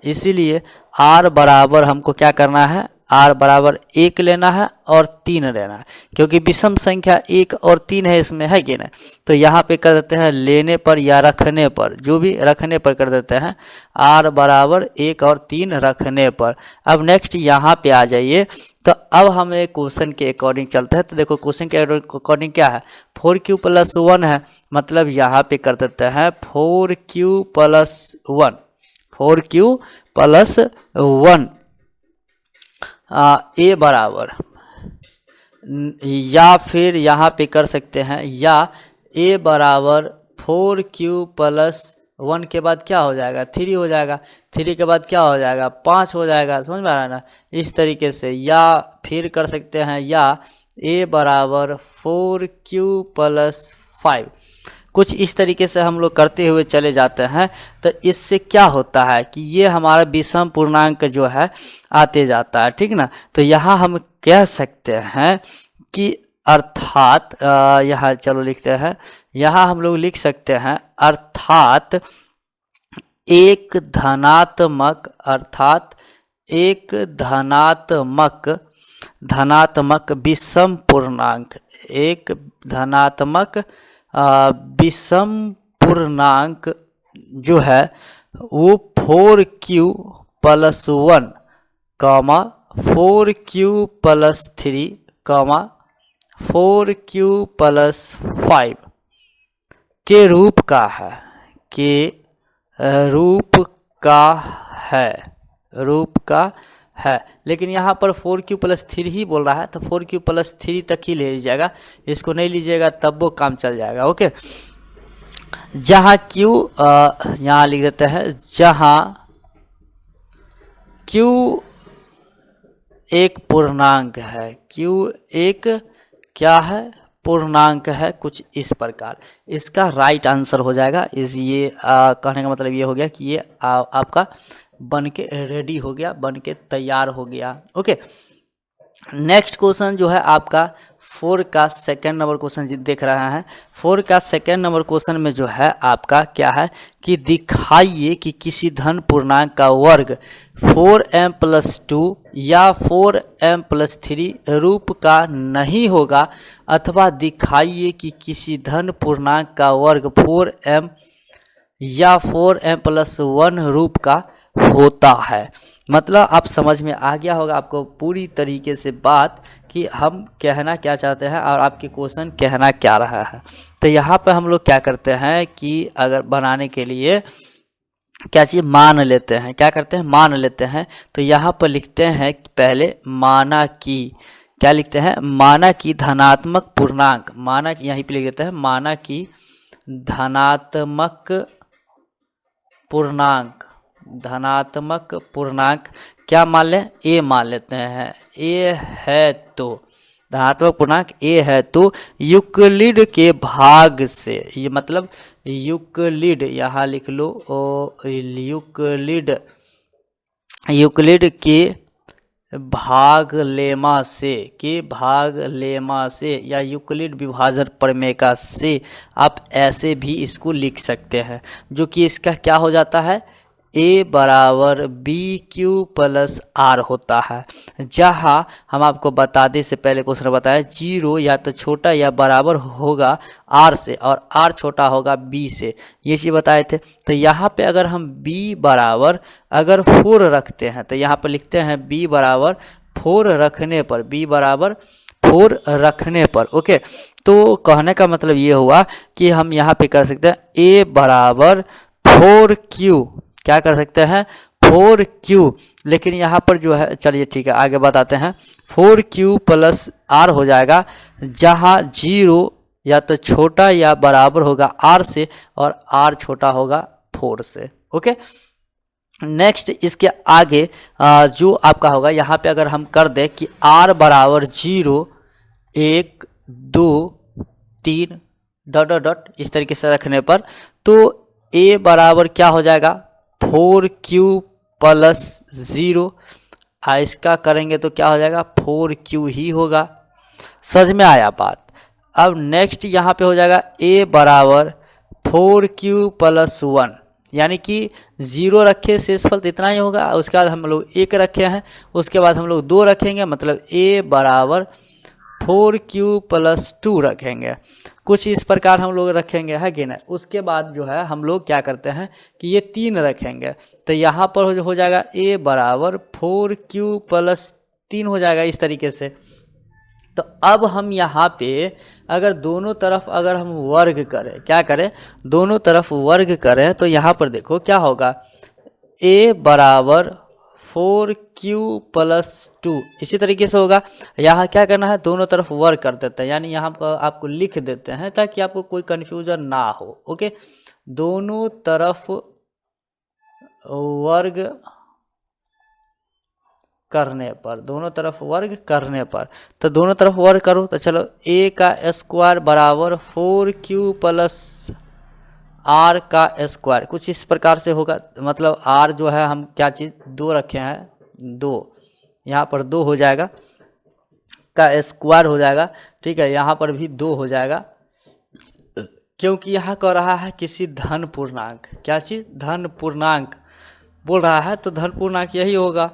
इसलिए r बराबर हमको क्या करना है, r बराबर 1 लेना है और 3 लेना है, क्योंकि विषम संख्या 1 और 3 है इसमें, है कि नहीं। तो यहाँ पे कर देते हैं लेने पर या रखने पर, जो भी रखने पर कर देते हैं, r बराबर 1 और 3 रखने पर। अब नेक्स्ट यहाँ पे आ जाइए। तो अब हम एक क्वेश्चन के अकॉर्डिंग चलते हैं। तो देखो क्वेश्चन के अकॉर्डिंग क्या है, 4q + 1 है, मतलब यहाँ पे कर देते हैं 4q + 1, 4q + 1 ए बराबर, या फिर यहाँ पे कर सकते हैं, या ए बराबर 4q + 1 के बाद क्या हो जाएगा, 3 हो जाएगा, 3 के बाद क्या हो जाएगा, 5 हो जाएगा। समझ में आ रहा है ना, इस तरीके से। या फिर कर सकते हैं, या ए बराबर 4q + 5, कुछ इस तरीके से हम लोग करते हुए चले जाते हैं। तो इससे क्या होता है कि ये हमारा विषम पूर्णांक जो है आते जाता है, ठीक ना। तो यहाँ हम कह सकते हैं कि अर्थात, यहाँ चलो लिखते हैं, यहाँ हम लोग लिख सकते हैं अर्थात एक धनात्मक विषम पूर्णांक, एक धनात्मक विषम पूर्णांक जो है वो 4q + 1, 4q + 3, 4q + 5 के रूप का है, रूप का है। लेकिन यहाँ पर 4q + 3 ही बोल रहा है, तो 4q + 3 तक ही ले लीजिएगा, इसको नहीं लीजिएगा तब वो काम चल जाएगा। ओके, जहाँ q, यहाँ लिख देते हैं, जहाँ q एक पूर्णांक है, q एक क्या है, पूर्णांक है, कुछ इस प्रकार। इसका राइट आंसर हो जाएगा। ये कहने का मतलब ये हो गया कि ये आपका बन के रेडी हो गया, बन के तैयार हो गया। ओके, नेक्स्ट क्वेश्चन जो है आपका 4 का सेकेंड नंबर क्वेश्चन देख रहे हैं। 4 का सेकेंड नंबर क्वेश्चन में जो है आपका क्या है कि दिखाइए कि किसी धन पूर्णांक का वर्ग 4m + 2 या 4m + 3 रूप का नहीं होगा, अथवा दिखाइए कि किसी धन पूर्णांक का वर्ग 4m या 4m + 1 रूप का होता है। मतलब आप समझ में आ गया होगा आपको पूरी तरीके से बात कि हम कहना क्या चाहते हैं और आपके क्वेश्चन कहना क्या रहा है। तो यहाँ पे हम लोग क्या करते हैं कि अगर बनाने के लिए क्या चीज़ मान लेते हैं, क्या करते हैं, मान लेते हैं। तो यहाँ पर लिखते हैं पहले माना कि, क्या लिखते हैं, माना कि धनात्मक पूर्णांक, माना कि यहीं पे लिख देते हैं माना कि धनात्मक पूर्णांक क्या मान लें, ए मान लेते हैं, ए है तो धनात्मक पूर्णांक ए है तो यूक्लिड के भाग से, ये मतलब यूक्लिड, यहाँ लिख लो, यूक्लिड के भाग लेमा से या यूक्लिड विभाजन प्रमेय से आप ऐसे भी इसको लिख सकते हैं, जो कि इसका क्या हो जाता है, a बराबर BQ + R होता है। जहां हम आपको बता दें, से पहले क्वेश्चन बताया, 0 या तो छोटा या बराबर होगा R से और R छोटा होगा B से, ये चीज़ बताए थे। तो यहाँ पे अगर हम B बराबर अगर 4 रखते हैं, तो यहाँ पर लिखते हैं B बराबर 4 रखने पर, B बराबर 4 रखने पर। ओके, तो कहने का मतलब ये हुआ कि हम यहाँ पे कर सकते हैं A बराबर 4Q, क्या कर सकते हैं, 4Q। लेकिन यहाँ पर जो है, चलिए ठीक है आगे बताते हैं, 4Q + R हो जाएगा, जहाँ 0 या तो छोटा या बराबर होगा R से और R छोटा होगा 4 से। ओके, नेक्स्ट इसके आगे जो आपका होगा यहाँ पे अगर हम कर दें कि r बराबर 0 1 2 3 डॉट डॉट डॉट इस तरीके से रखने पर तो a बराबर क्या हो जाएगा 4q प्लस 0। इसका करेंगे तो क्या हो जाएगा 4q ही होगा। समझ में आया बात। अब नेक्स्ट यहाँ पे हो जाएगा a बराबर 4q प्लस 1, यानी कि 0 रखे शेषफल तो इतना ही होगा। उसके बाद हम लोग 1 रखे हैं, उसके बाद हम लोग 2 रखेंगे, मतलब a बराबर 4q प्लस 2 रखेंगे। कुछ इस प्रकार हम लोग रखेंगे, है कि नहीं। उसके बाद जो है हम लोग क्या करते हैं कि ये 3 रखेंगे, तो यहाँ पर हो जाएगा a बराबर 4q प्लस 3 हो जाएगा इस तरीके से। तो अब हम यहाँ पे अगर दोनों तरफ अगर हम वर्ग करें, क्या करें, दोनों तरफ वर्ग करें, तो यहाँ पर देखो क्या होगा a बराबर 4q प्लस 2 इसी तरीके से होगा। यहाँ क्या करना है, दोनों तरफ वर्ग कर देते हैं, यानी यहाँ पर आपको लिख देते हैं ताकि आपको कोई कन्फ्यूजन ना हो। ओके, दोनों तरफ वर्ग करने पर, दोनों तरफ वर्ग करने पर, तो दोनों तरफ वर्ग करो तो चलो a का स्क्वायर बराबर 4q प्लस r का स्क्वायर, कुछ इस प्रकार से होगा। मतलब r जो है हम क्या चीज़ 2 रखे हैं, 2, यहाँ पर 2 हो जाएगा, का स्क्वायर हो जाएगा। ठीक है, यहाँ पर भी 2 हो जाएगा, क्योंकि यहाँ कह रहा है किसी धन पूर्णांक, क्या चीज़ धन पूर्णांक बोल रहा है, तो धन पूर्णांक यही होगा,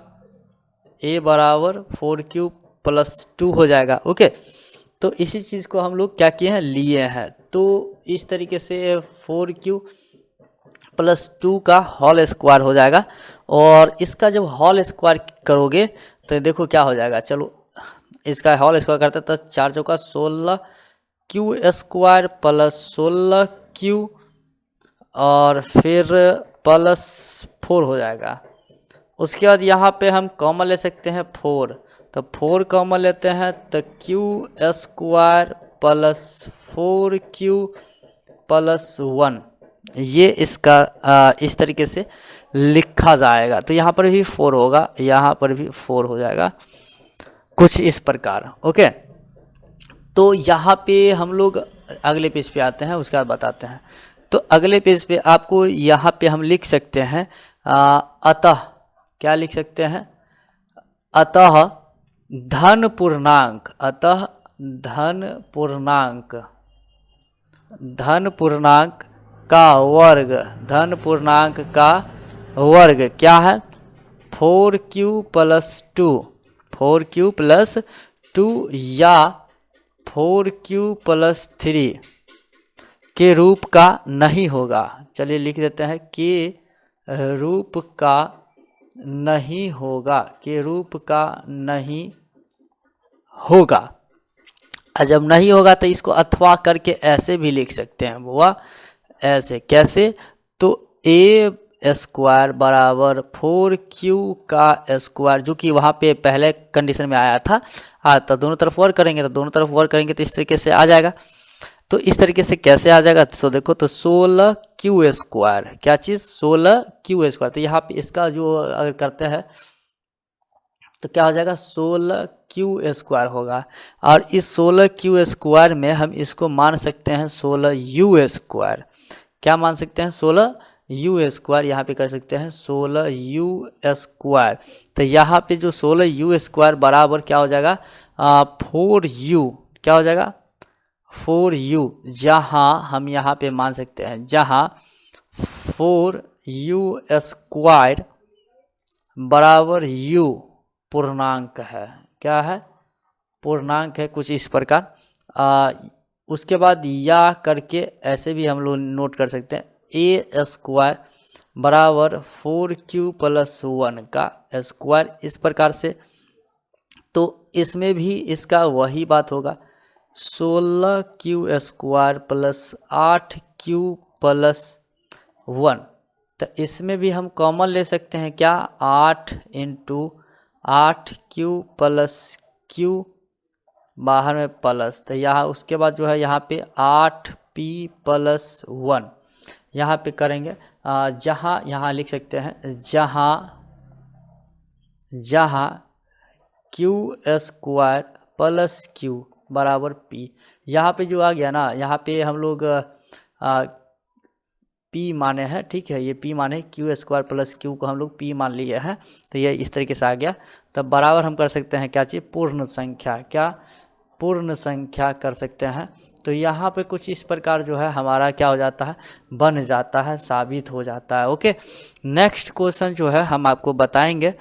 a बराबर 4q प्लस 2 हो जाएगा। ओके, तो इसी चीज़ को हम लोग क्या किए हैं, लिए हैं। तो इस तरीके से 4q प्लस 2 का होल स्क्वायर हो जाएगा, और इसका जब होल स्क्वायर करोगे तो देखो क्या हो जाएगा। चलो इसका होल स्क्वायर करते तो 4 चौका 16q स्क्वायर प्लस 16q और फिर प्लस 4 हो जाएगा। उसके बाद यहाँ पे हम कॉमन ले सकते हैं 4, तो 4 कॉमन लेते हैं तो q square plus 4q plus 1, ये इसका इस तरीके से लिखा जाएगा। तो यहाँ पर भी 4 होगा, यहाँ पर भी 4 हो जाएगा, कुछ इस प्रकार। ओके, तो यहाँ पे हम लोग अगले पेज पे आते हैं, उसके बाद बताते हैं। तो अगले पेज पे आपको यहाँ पे हम लिख सकते हैं अतः, क्या लिख सकते हैं, अतः धन पूर्णांक, अतः धन पूर्णांक, धन पूर्णांक का वर्ग, धन पूर्णांक का वर्ग क्या है 4q प्लस 2, 4q प्लस 2 या 4q प्लस 3 के रूप का नहीं होगा। चलिए लिख देते हैं के रूप का नहीं होगा, के रूप का नहीं होगा। और जब नहीं होगा तो इसको अथवा करके ऐसे भी लिख सकते हैं बुआ, ऐसे कैसे, तो a स्क्वायर बराबर 4q का स्क्वायर, जो कि वहाँ पे पहले कंडीशन में आया था। तो दोनों तरफ वर्क करेंगे, तो दोनों तरफ वर्क करेंगे तो इस तरीके से आ जाएगा। तो इस तरीके से कैसे आ जाएगा, तो देखो तो 16q स्क्वायर, क्या चीज़ 16q स्क्वायर, तो यहाँ पे इसका जो अगर करते हैं तो क्या हो जाएगा 16q स्क्वायर होगा। और इस 16q स्क्वायर में हम इसको मान सकते हैं 16u स्क्वायर, क्या मान सकते हैं 16u स्क्वायर, यहाँ पे कर सकते हैं 16u स्क्वायर। तो यहाँ पे जो 16u स्क्वायर बराबर क्या हो जाएगा 4u, क्या हो जाएगा 4u, जहाँ हम यहाँ पे मान सकते हैं, जहाँ 4u स्क्वायर बराबर u पूर्णांक है, क्या है पूर्णांक है, कुछ इस प्रकार। उसके बाद या करके ऐसे भी हम लोग नोट कर सकते हैं a स्क्वायर बराबर 4q प्लस 1 का स्क्वायर, इस प्रकार से। तो इसमें भी इसका वही बात होगा 16q square plus 8q plus 1। तो इसमें भी हम कॉमन ले सकते हैं, क्या 8 इंटू 8q प्लस q, बाहर में प्लस, तो यहाँ उसके बाद जो है यहाँ पे 8p प्लस 1 यहाँ पे करेंगे जहाँ यहाँ लिख सकते हैं जहाँ क्यू स्क्वायर प्लस क्यू बराबर पी। यहाँ पे जो आ गया ना, यहाँ पे हम लोग पी माने हैं, ठीक है, ये पी माने क्यू स्क्वायर प्लस क्यू को हम लोग पी मान लिए हैं, तो ये इस तरीके से आ गया। तब बराबर हम कर सकते हैं क्या चीज़, पूर्ण संख्या, क्या पूर्ण संख्या कर सकते हैं। तो यहाँ पे कुछ इस प्रकार जो है हमारा क्या हो जाता है, बन जाता है, साबित हो जाता है। ओके, नेक्स्ट क्वेश्चन जो है हम आपको बताएंगे,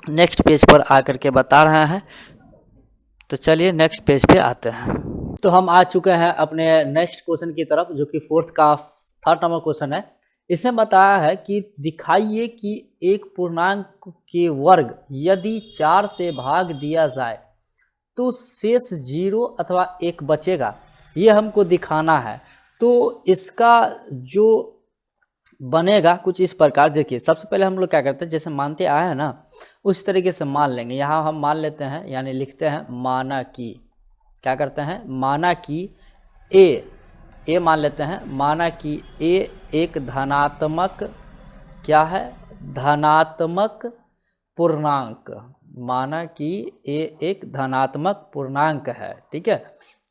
नेक्स्ट पेज पर आकर के बता रहे हैं। तो चलिए नेक्स्ट पेज पे आते हैं। तो हम आ चुके हैं अपने नेक्स्ट क्वेश्चन की तरफ, जो कि फोर्थ का थर्ड नंबर क्वेश्चन है। इसमें बताया है कि दिखाइए कि एक पूर्णांक के वर्ग यदि 4 से भाग दिया जाए तो शेष 0 अथवा 1 बचेगा, ये हमको दिखाना है। तो इसका जो बनेगा कुछ इस प्रकार, देखिए सबसे पहले हम लोग क्या करते हैं, जैसे मानते आए हैं ना उस तरीके से मान लेंगे। यहाँ हम मान लेते हैं, यानी लिखते हैं माना कि, क्या करते हैं, माना कि ए मान लेते हैं, माना कि ए एक धनात्मक, क्या है, धनात्मक पूर्णांक, माना कि ए एक धनात्मक पूर्णांक है, ठीक है,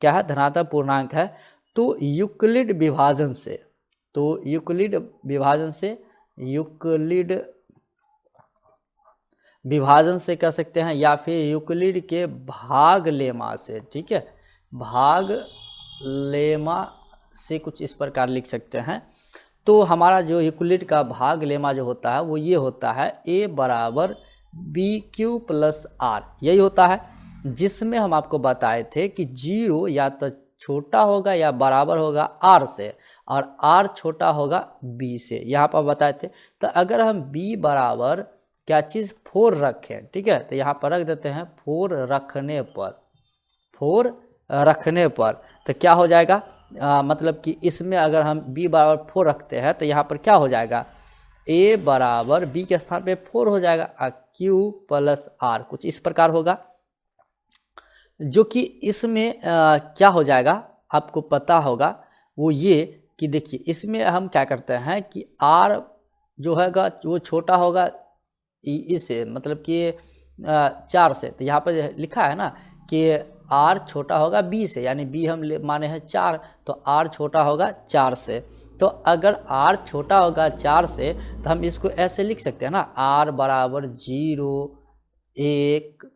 क्या है, धनात्मक पूर्णांक है। तो यूक्लिड विभाजन से, तो यूक्लिड विभाजन से कर सकते हैं, या फिर यूक्लिड के भाग लेमा से, ठीक है, भाग लेमा से कुछ इस प्रकार लिख सकते हैं। तो हमारा जो यूक्लिड का भाग लेमा जो होता है वो ये होता है, ए बराबर बी क्यू प्लस आर, यही होता है, जिसमें हम आपको बताए थे कि 0 या तो छोटा होगा या बराबर होगा आर से, और आर छोटा होगा बी से, यहाँ पर बताए थे। तो अगर हम बी बराबर क्या चीज़ 4 रखें, ठीक है, तो यहाँ पर रख देते हैं 4 रखने पर, तो क्या हो जाएगा, मतलब कि इसमें अगर हम b बराबर 4 रखते हैं तो यहाँ पर क्या हो जाएगा, a बराबर b के स्थान पे 4 हो जाएगा, q प्लस आर, कुछ इस प्रकार होगा। जो कि इसमें क्या हो जाएगा आपको पता होगा, वो ये कि देखिए इसमें हम क्या करते हैं कि r जो हैगा वो छोटा होगा इससे, मतलब कि 4 से, तो यहाँ पर लिखा है ना कि r छोटा होगा b से, यानी b हम माने हैं 4, तो r छोटा होगा 4 से। तो अगर r छोटा होगा 4 से तो हम इसको ऐसे लिख सकते हैं ना, r बराबर 0 1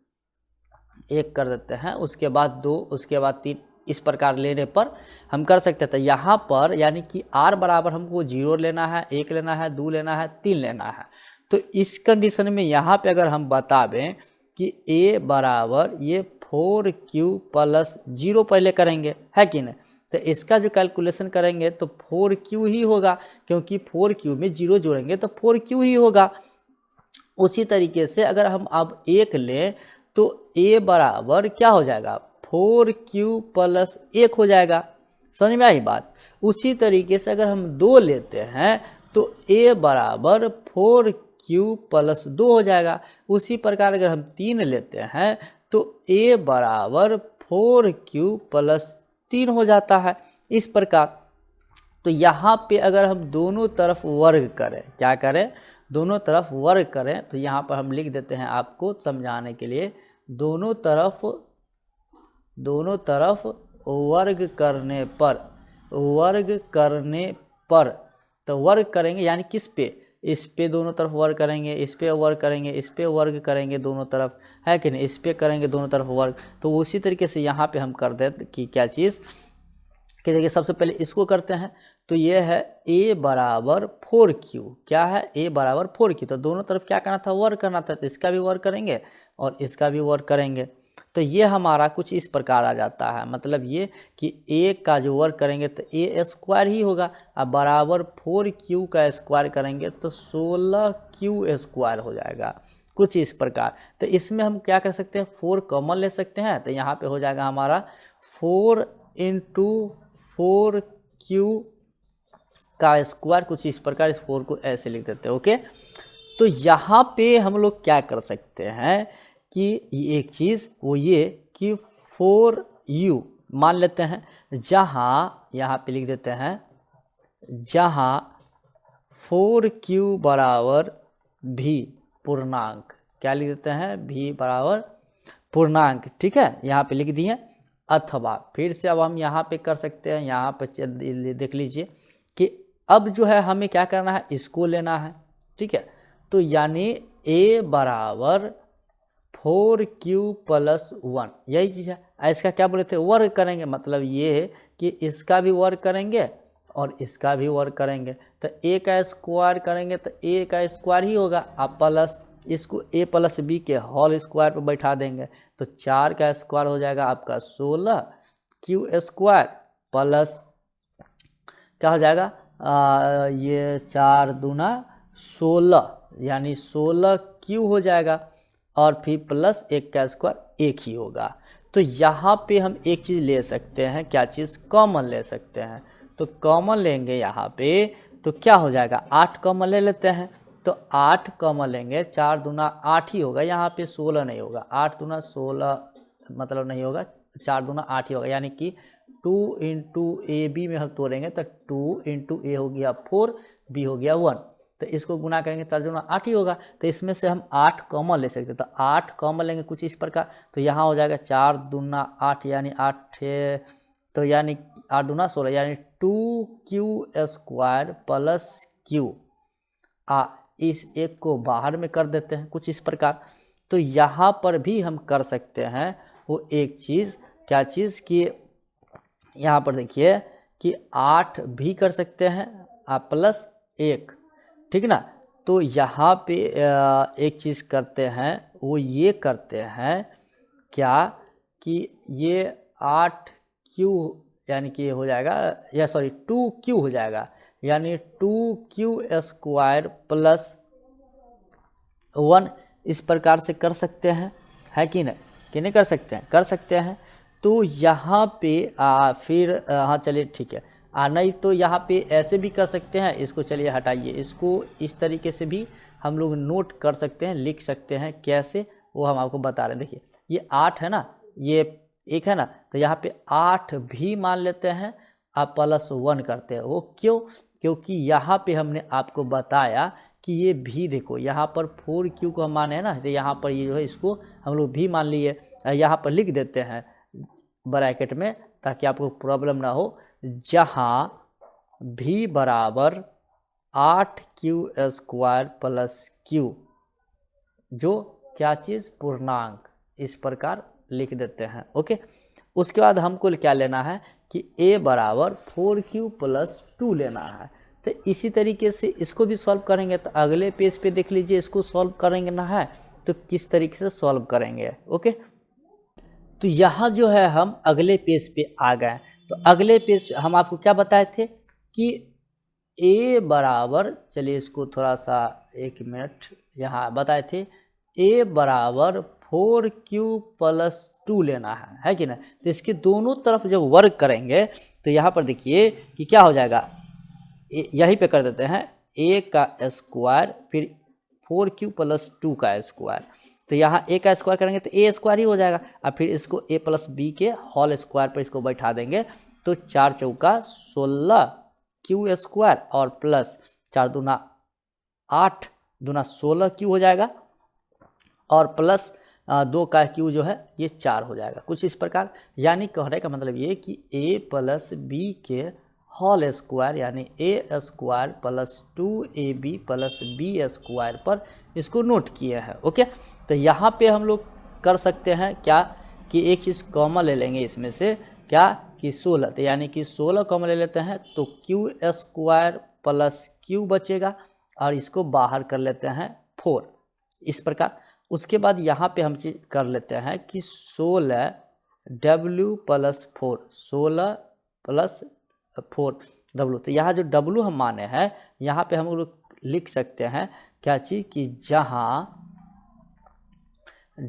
कर देते हैं, उसके बाद 2, उसके बाद 3, इस प्रकार लेने पर हम कर सकते हैं। तो यहाँ पर यानी कि r बराबर हमको 0 लेना है, 1 लेना है, 2 लेना है, 3 लेना है। तो इस कंडीशन में यहाँ पे अगर हम बता दें कि a बराबर ये 4q प्लस 0 पहले करेंगे, है कि नहीं, तो इसका जो कैलकुलेशन करेंगे तो 4q ही होगा, क्योंकि 4q में 0 जोड़ेंगे तो 4q ही होगा। उसी तरीके से अगर हम अब 1 लें तो a बराबर क्या हो जाएगा, 4q प्लस 1 हो जाएगा, समझ में आई बात। उसी तरीके से अगर हम 2 लेते हैं तो a बराबर 4q प्लस 2 हो जाएगा। उसी प्रकार अगर हम 3 लेते हैं तो a बराबर 4q प्लस 3 हो जाता है, इस प्रकार। तो यहाँ पे अगर हम दोनों तरफ वर्ग करें, क्या करें, दोनों तरफ वर्ग करें, तो यहाँ पर हम लिख देते हैं आपको समझाने के लिए, दोनों तरफ वर्ग करने पर, तो वर्ग करेंगे यानी किस पे, इस पे दोनों तरफ वर्ग करेंगे, इस पे वर्ग करेंगे, इस पे वर्ग करेंगे दोनों तरफ, है कि नहीं, इस पे करेंगे दोनों तरफ वर्ग। तो उसी तरीके से यहाँ पे हम कर दें कि क्या चीज़, कि देखिए सबसे पहले इसको करते हैं, तो ये है a बराबर 4q, क्या है, a बराबर 4q, तो दोनों तरफ क्या करना था, वर्ग करना था, तो इसका भी वर्ग करेंगे और इसका भी वर्ग करेंगे। तो ये हमारा कुछ इस प्रकार आ जाता है, मतलब ये कि a का जो वर्ग करेंगे तो a स्क्वायर ही होगा, अब बराबर 4q का स्क्वायर करेंगे तो 16q स्क्वायर हो जाएगा, कुछ इस प्रकार। तो इसमें हम क्या कर सकते हैं, 4 कॉमन ले सकते हैं, तो यहाँ पे हो जाएगा हमारा 4 × 4q का स्क्वायर, कुछ इस प्रकार। इस 4 को ऐसे लिख देते हैं, ओके। तो यहाँ पे हम लोग क्या कर सकते हैं कि एक चीज़ वो ये कि 4u मान लेते हैं, जहाँ यहाँ पे लिख देते हैं, जहाँ 4q बराबर भी पूर्णांक, क्या लिख देते हैं, v बराबर पूर्णांक, ठीक है, यहाँ पे लिख दिए। अथवा फिर से अब हम यहाँ पे कर सकते हैं, यहाँ पे देख लीजिए कि अब जो है हमें क्या करना है, इसको लेना है, ठीक है। तो यानी a बराबर 4q प्लस 1, यही चीज़ है। इसका क्या बोले थे, वर्ग करेंगे, मतलब ये है कि इसका भी वर्ग करेंगे और इसका भी वर्ग करेंगे, तो a का स्क्वायर करेंगे तो a का स्क्वायर ही होगा, आप प्लस इसको a प्लस b के होल स्क्वायर पर बैठा देंगे, तो 4 का स्क्वायर हो जाएगा आपका 16q स्क्वायर प्लस क्या हो जाएगा, ये 4 दूना 16, यानी 16q हो जाएगा, और फिर प्लस 1 का स्क्वायर 1 ही होगा। तो यहाँ पे हम एक चीज़ ले सकते हैं, क्या चीज़, कॉमन ले सकते हैं। तो कॉमन लेंगे यहाँ पे तो क्या हो जाएगा, 8 कॉमन ले लेते हैं, तो 8 कॉमन लेंगे, 4 दूना 8 ही होगा, यहाँ पे 16 नहीं होगा, 8 दूना 16 मतलब नहीं होगा, 4 दूना 8 ही होगा, यानी कि 2 इंटू ए बी में हम तोड़ेंगे तो 2 इंटू ए हो गया 4, बी हो गया 1, तो इसको गुना करेंगे 4 दूना 8 ही होगा। तो इसमें से हम 8 कॉमन ले सकते हैं, तो 8 कॉमन लेंगे कुछ इस प्रकार, तो यहाँ हो जाएगा 4 दूना 8 यानी 8, तो यानी 8 दूना 16, यानी 2q स्क्वायर प्लस q, इस एक को बाहर में कर देते हैं कुछ इस प्रकार। तो यहाँ पर भी हम कर सकते हैं वो एक चीज़, क्या चीज़, कि यहाँ पर देखिए कि 8 भी कर सकते हैं प्लस 1, ठीक ना। तो यहाँ पे एक चीज़ करते हैं, वो ये करते हैं क्या, कि ये 8q यानी कि हो जाएगा, या सॉरी 2q हो जाएगा, यानी 2q स्क्वायर प्लस 1, इस प्रकार से कर सकते हैं, है कि नहीं कर सकते हैं, कर सकते हैं। तो यहाँ पे फिर हाँ चलिए ठीक है, नहीं तो यहाँ पे ऐसे भी कर सकते हैं, इसको चलिए हटाइए, इसको इस तरीके से भी हम लोग नोट कर सकते हैं, लिख सकते हैं, कैसे वो हम आपको बता रहे हैं। देखिए ये 8 है ना, ये 1 है ना, तो यहाँ पे 8 भी मान लेते हैं, आप प्लस 1 करते हैं, वो क्यों, क्योंकि यहाँ पे हमने आपको बताया कि ये भी देखो यहाँ पर 4q को हम माने हैं ना, तो यहाँ पर ये जो है इसको हम लोग भी मान लिए, यहाँ पर लिख देते हैं ब्रैकेट में ताकि आपको प्रॉब्लम ना हो, जहाँ भी बराबर 8q स्क्वायर प्लस q, जो क्या चीज़, पूर्णांक, इस प्रकार लिख देते हैं, ओके। उसके बाद हमको क्या लेना है कि a बराबर 4q प्लस 2 लेना है। तो इसी तरीके से इसको भी सॉल्व करेंगे, तो अगले पेज पे देख लीजिए, इसको सॉल्व करेंगे ना है तो किस तरीके से सॉल्व करेंगे, ओके। तो यहाँ जो है हम अगले पेज पे आ गए। तो अगले पेज पे हम आपको क्या बताए थे कि a बराबर, चलिए इसको थोड़ा सा 1 मिनट, यहाँ बताए थे a बराबर 4q प्लस 2 लेना है कि नहीं। तो इसके दोनों तरफ जब वर्ग करेंगे तो यहाँ पर देखिए कि क्या हो जाएगा, यहीं पे कर देते हैं a का स्क्वायर फिर 4q प्लस 2 का स्क्वायर, तो यहाँ a का स्क्वायर करेंगे तो a स्क्वायर ही हो जाएगा, और फिर इसको a प्लस बी के होल स्क्वायर पर इसको बैठा देंगे, तो 4 चौका 16q स्क्वायर और प्लस 4 दूना 8 दूना 16q हो जाएगा, और प्लस 2 का q जो है ये 4 हो जाएगा, कुछ इस प्रकार। यानी कहने का मतलब ये कि a प्लस बी के होल स्क्वायर यानी a square plus 2ab plus B square पर इसको नोट किए हैं, ओके। तो यहाँ पे हम लोग कर सकते हैं क्या कि एक चीज़ कॉमन ले लेंगे इसमें से, क्या कि 16, तो यानी कि 16 कॉमन ले लेते हैं तो q स्क्वायर प्लस q बचेगा, और इसको बाहर कर लेते हैं 4, इस प्रकार। उसके बाद यहाँ पे हम चीज कर लेते हैं कि 16w प्लस 4, 16 प्लस 4w, तो यहाँ जो w हम माने हैं यहाँ पे हम लोग लिख सकते हैं क्या चीज़, कि जहाँ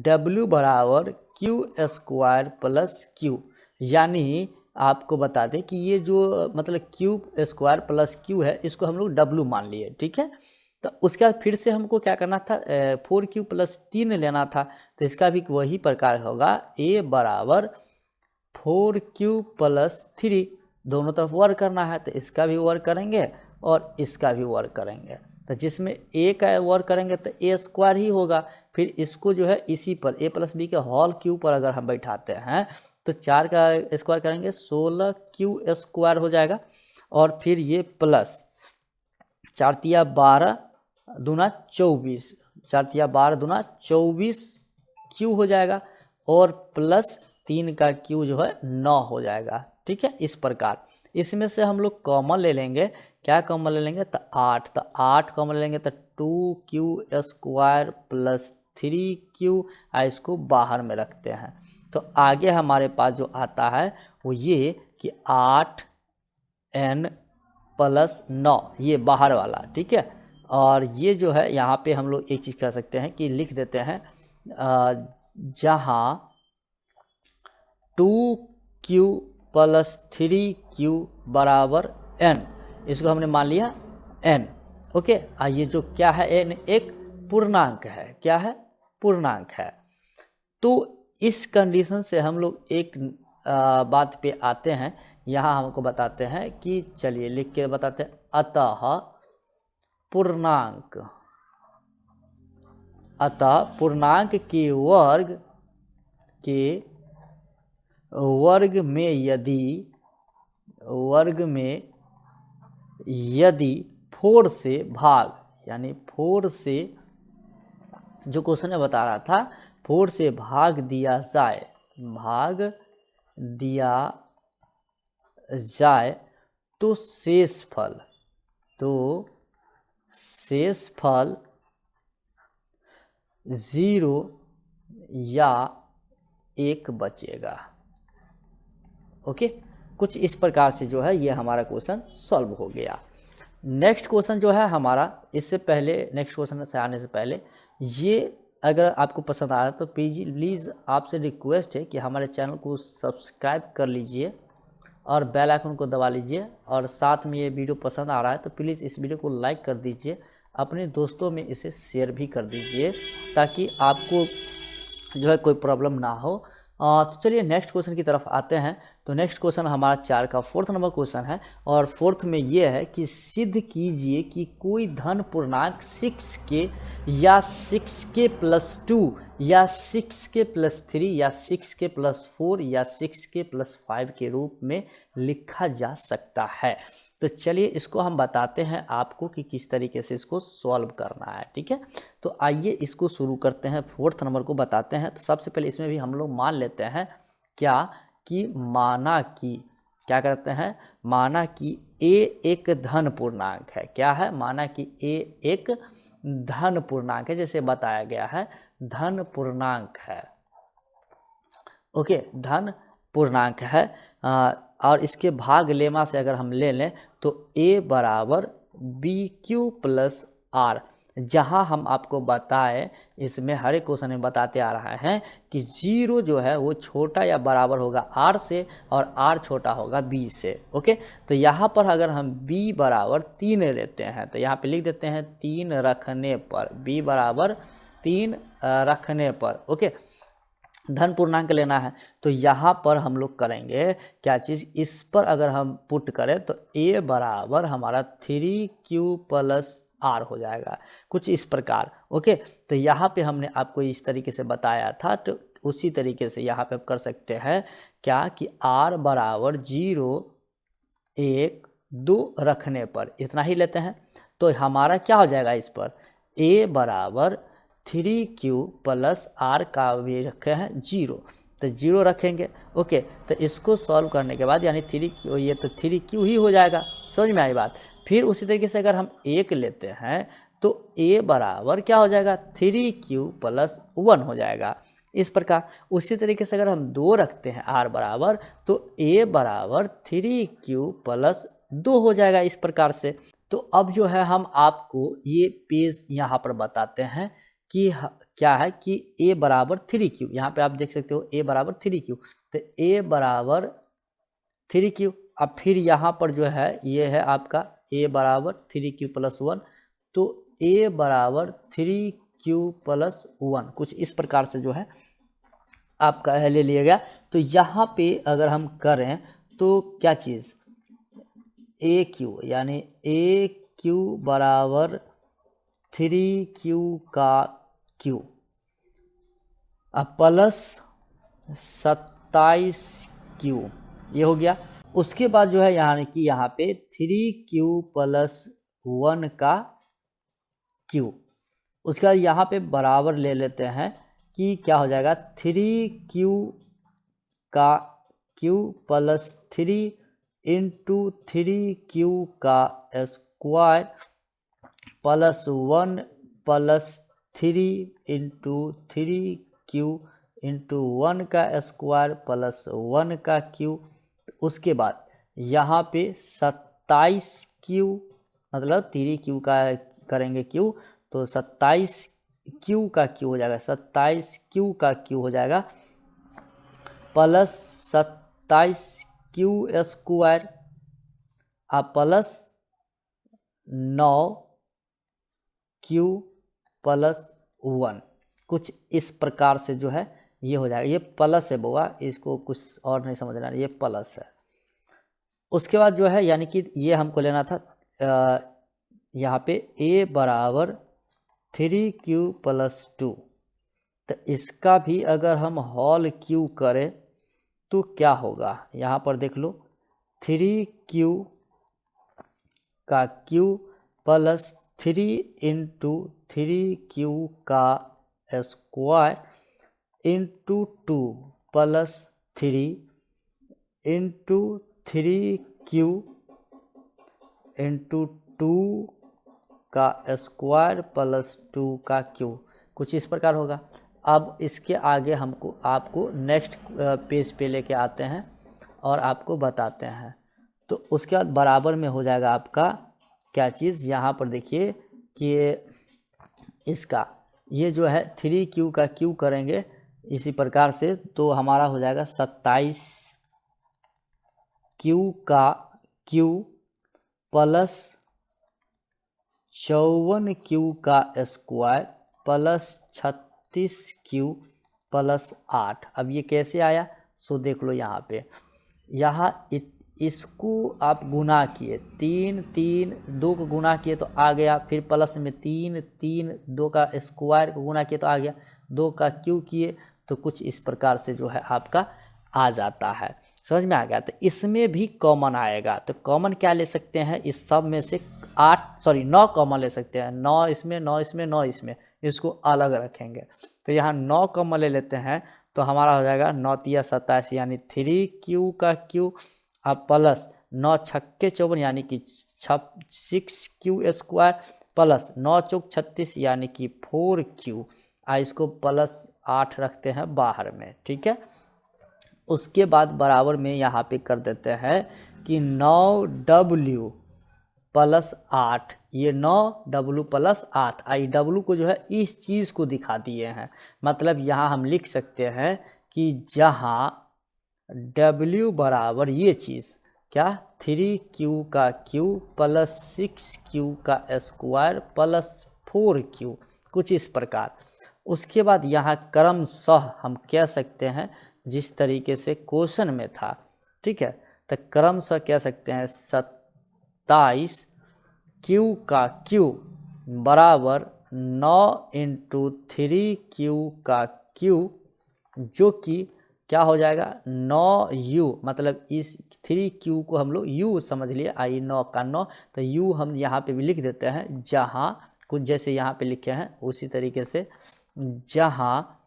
w बराबर q स्क्वायर प्लस q, यानी आपको बता दें कि ये जो मतलब q स्क्वायर प्लस q है, इसको हम लोग w मान लिए, ठीक है। तो उसके बाद फिर से हमको क्या करना था, 4q प्लस 3 लेना था, तो इसका भी वही प्रकार होगा, a बराबर 4q प्लस 3, दोनों तरफ वर्ग करना है तो इसका भी वर्ग करेंगे, और इसका भी वर्ग करेंगे। तो जिसमें a का वर्ग करेंगे तो a स्क्वायर ही होगा। फिर इसको जो है इसी पर a प्लस बी के होल क्यूब पर अगर हम बैठाते हैं तो 4 का स्क्वायर करेंगे 16q स्क्वायर हो जाएगा। और फिर ये प्लस 4 तिया 12 दूना 24, 4 तिया 12 दूना 24 क्यू हो जाएगा। और प्लस 3 का क्यू जो है 9 हो जाएगा। ठीक है, इस प्रकार इसमें से हम लोग कॉमन ले लेंगे। क्या कॉमन ले लेंगे? तो 8, तो 8 कॉमन ले लेंगे तो 2q स्क्वायर प्लस 3q, इसको बाहर में रखते हैं। तो आगे हमारे पास जो आता है वो ये कि 8n प्लस 9, ये बाहर वाला। ठीक है, और ये जो है यहाँ पे हम लोग एक चीज़ कर सकते हैं कि लिख देते हैं जहाँ 2q प्लस 3q बराबर n, इसको हमने मान लिया n। ओके, ये जो क्या है n एक पूर्णांक है। क्या है? पूर्णांक है। तो इस कंडीशन से हम लोग एक बात पे आते हैं, यहाँ हमको बताते हैं कि चलिए लिख के बताते हैं, अतः पूर्णांक के वर्ग में यदि 4 से भाग, यानी 4 से जो क्वेश्चन में बता रहा था 4 से भाग दिया जाए तो शेष फल 0 या 1 बचेगा। ओके, कुछ इस प्रकार से जो है ये हमारा क्वेश्चन सॉल्व हो गया। नेक्स्ट क्वेश्चन जो है हमारा, इससे पहले नेक्स्ट क्वेश्चन से आने से पहले, ये अगर आपको पसंद आया तो प्लीज़ आपसे रिक्वेस्ट है कि हमारे चैनल को सब्सक्राइब कर लीजिए और बेल आइकन को दबा लीजिए। और साथ में ये वीडियो पसंद आ रहा है तो प्लीज़ इस वीडियो को लाइक कर दीजिए, अपने दोस्तों में इसे शेयर भी कर दीजिए ताकि आपको जो है कोई प्रॉब्लम ना हो। तो चलिए नेक्स्ट क्वेश्चन की तरफ आते हैं। तो नेक्स्ट क्वेश्चन हमारा 4 का 4th नंबर क्वेश्चन है, और 4th में ये है कि सिद्ध कीजिए कि कोई धन पूर्णांक 6k या 6k प्लस 2 या 6k प्लस 3 या 6k प्लस 4 या 6k प्लस 5 के रूप में लिखा जा सकता है। तो चलिए इसको हम बताते हैं आपको कि किस तरीके से इसको सॉल्व करना है। ठीक है, तो आइए इसको शुरू करते हैं। 4th नंबर को बताते हैं। तो सबसे पहले इसमें भी हम लोग मान लेते हैं क्या कि क्या करते हैं, माना कि a एक धन पूर्णांक है। क्या है? माना कि a एक धन पूर्णांक है, जैसे बताया गया है धन पूर्णांक है। ओके, धन पूर्णांक है। और इसके भाग लेमा से अगर हम ले लें तो a बराबर BQ प्लस R, जहां हम आपको बताए इसमें हर एक क्वेश्चन में बताते आ रहा है कि 0 जो है वो छोटा या बराबर होगा R से और R छोटा होगा B से। ओके, तो यहाँ पर अगर हम B बराबर 3 लेते हैं तो यहाँ पे लिख देते हैं 3 रखने पर, B बराबर 3 रखने पर। ओके, धन पूर्णांक लेना है तो यहाँ पर हम लोग करेंगे क्या चीज़, इस पर अगर हम पुट करें तो a बराबर हमारा 3q प्लस r हो जाएगा, कुछ इस प्रकार। ओके, तो यहाँ पे हमने आपको इस तरीके से बताया था, तो उसी तरीके से यहाँ पे आप कर सकते हैं क्या कि r बराबर 0 1 2 रखने पर इतना ही लेते हैं तो हमारा क्या हो जाएगा, इस पर a बराबर 3q प्लस r का भी रखे हैं 0, तो 0 रखेंगे। ओके, तो इसको सॉल्व करने के बाद यानी 3q, ये तो 3q ही हो जाएगा। समझ में आई बात? फिर उसी तरीके से अगर हम 1 लेते हैं तो a बराबर क्या हो जाएगा, 3q प्लस 1 हो जाएगा। इस प्रकार उसी तरीके से अगर हम 2 रखते हैं r बराबर तो a बराबर 3q प्लस 2 हो जाएगा, इस प्रकार से। तो अब जो है हम आपको ये पेज यहाँ पर बताते हैं कि क्या है कि a बराबर 3q, यहाँ पे आप देख सकते हो a बराबर 3q, तो a बराबर 3q। अब फिर यहाँ पर जो है ये है आपका a बराबर 3q प्लस 1, तो a बराबर 3q प्लस 1, कुछ इस प्रकार से जो है आपका ले लिया गया। तो यहाँ पे अगर हम करें तो क्या चीज़, ए क्यू, यानी ए क्यू बराबर 3Q का Q, अब प्लस 27Q, ये हो गया। उसके बाद जो है यानी कि यहाँ पे 3Q प्लस 1 का Q, उसके बाद यहाँ पे बराबर ले लेते हैं कि क्या हो जाएगा 3Q का Q प्लस 3 इंटू 3Q का square plus 1 plus 3 into 3Q into 1 का स्क्वायर प्लस 1 का Q। उसके बाद यहाँ पे 27Q, मतलब 3Q का करेंगे Q तो 27Q का Q हो जाएगा, 27Q का Q हो जाएगा plus 27Q square plus 9Q plus 1, कुछ इस प्रकार से जो है ये हो जाएगा। ये प्लस है बुआ, इसको कुछ और नहीं समझना, ये प्लस है। उसके बाद जो है यानी कि ये हमको लेना था यहाँ पे a बराबर 3Q प्लस 2, तो इसका भी अगर हम होल Q करें तो क्या होगा, यहाँ पर देख लो 3Q का Q प्लस 3 इंटू 3Q का square into 2 plus 3 into 3Q into 2 का स्क्वायर प्लस 2 का Q, कुछ इस प्रकार होगा। अब इसके आगे हमको आपको नेक्स्ट पेज पे लेके आते हैं और आपको बताते हैं। तो उसके बाद बराबर में हो जाएगा आपका क्या चीज़, यहाँ पर देखिए कि इसका ये जो है 3Q का Q करेंगे इसी प्रकार से, तो हमारा हो जाएगा 27Q का Q प्लस 54Q का स्क्वायर प्लस 36Q प्लस 8। अब ये कैसे आया सो देख लो, यहाँ पे यहाँ इसको आप गुना किए, 3 3 2 को गुना किए तो आ गया, फिर प्लस में 3 3 2 का स्क्वायर को गुना किए तो आ गया, 2 का Q किए तो कुछ इस प्रकार से जो है आपका आ जाता है। समझ में आ गया। तो इसमें भी कॉमन आएगा, तो कॉमन क्या ले सकते हैं, इस सब में से 9 कॉमन ले सकते हैं, 9 इसमें 9 इसमें 9 इसमें, इसको अलग रखेंगे। तो यहाँ 9 कॉमन ले लेते हैं तो हमारा हो जाएगा 9 तिया 27 यानी 3Q का Q अब प्लस 9 छक्के 54 यानी कि 6Q स्क्वायर प्लस 9 चौक 36 यानी कि 4Q, इसको प्लस 8 रखते हैं बाहर में, ठीक है। उसके बाद बराबर में यहाँ पे कर देते हैं कि 9W प्लस 8, ये 9W प्लस 8, आई W को जो है इस चीज़ को दिखा दिए हैं। मतलब यहाँ हम लिख सकते हैं कि जहाँ W बराबर ये चीज़ क्या 3Q का Q प्लस 6Q का स्क्वायर प्लस 4Q, कुछ इस प्रकार। उसके बाद यहाँ क्रमशः हम कह सकते हैं जिस तरीके से क्वेश्चन में था, ठीक है, तो क्रमशः कह सकते हैं 27Q का Q बराबर 9 इंटू 3Q का Q, जो कि क्या हो जाएगा 9U, मतलब इस 3Q को हम लोग U समझ लिए, आई 9 का 9, तो U हम यहाँ पे भी लिख देते हैं, जहाँ कुछ जैसे यहाँ पे लिखे हैं उसी तरीके से, जहाँ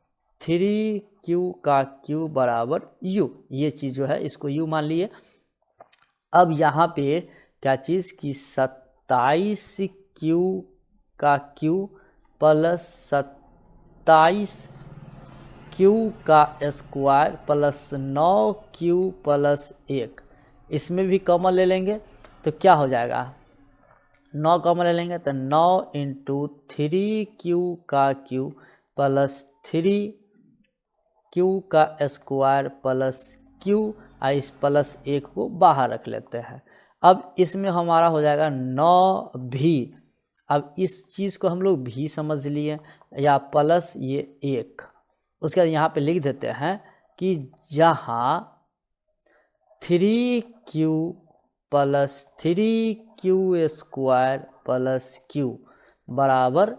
3Q का Q बराबर U, ये चीज़ जो है इसको U मान लिए। अब यहाँ पे क्या चीज़ कि 27Q का Q प्लस 27Q का स्क्वायर प्लस 9Q प्लस 1, इसमें भी कॉमन ले लेंगे तो क्या हो जाएगा, 9 कॉमन ले लेंगे तो 9 इंटू 3Q का Q प्लस 3Q का स्क्वायर प्लस Q, इस प्लस 1 को बाहर रख लेते हैं। अब इसमें हमारा हो जाएगा 9V, अब इस चीज़ को हम लोग भी समझ लिए या प्लस ये 1, उसके बाद यहाँ पे लिख देते हैं कि जहाँ 3Q plus 3q² plus q बराबर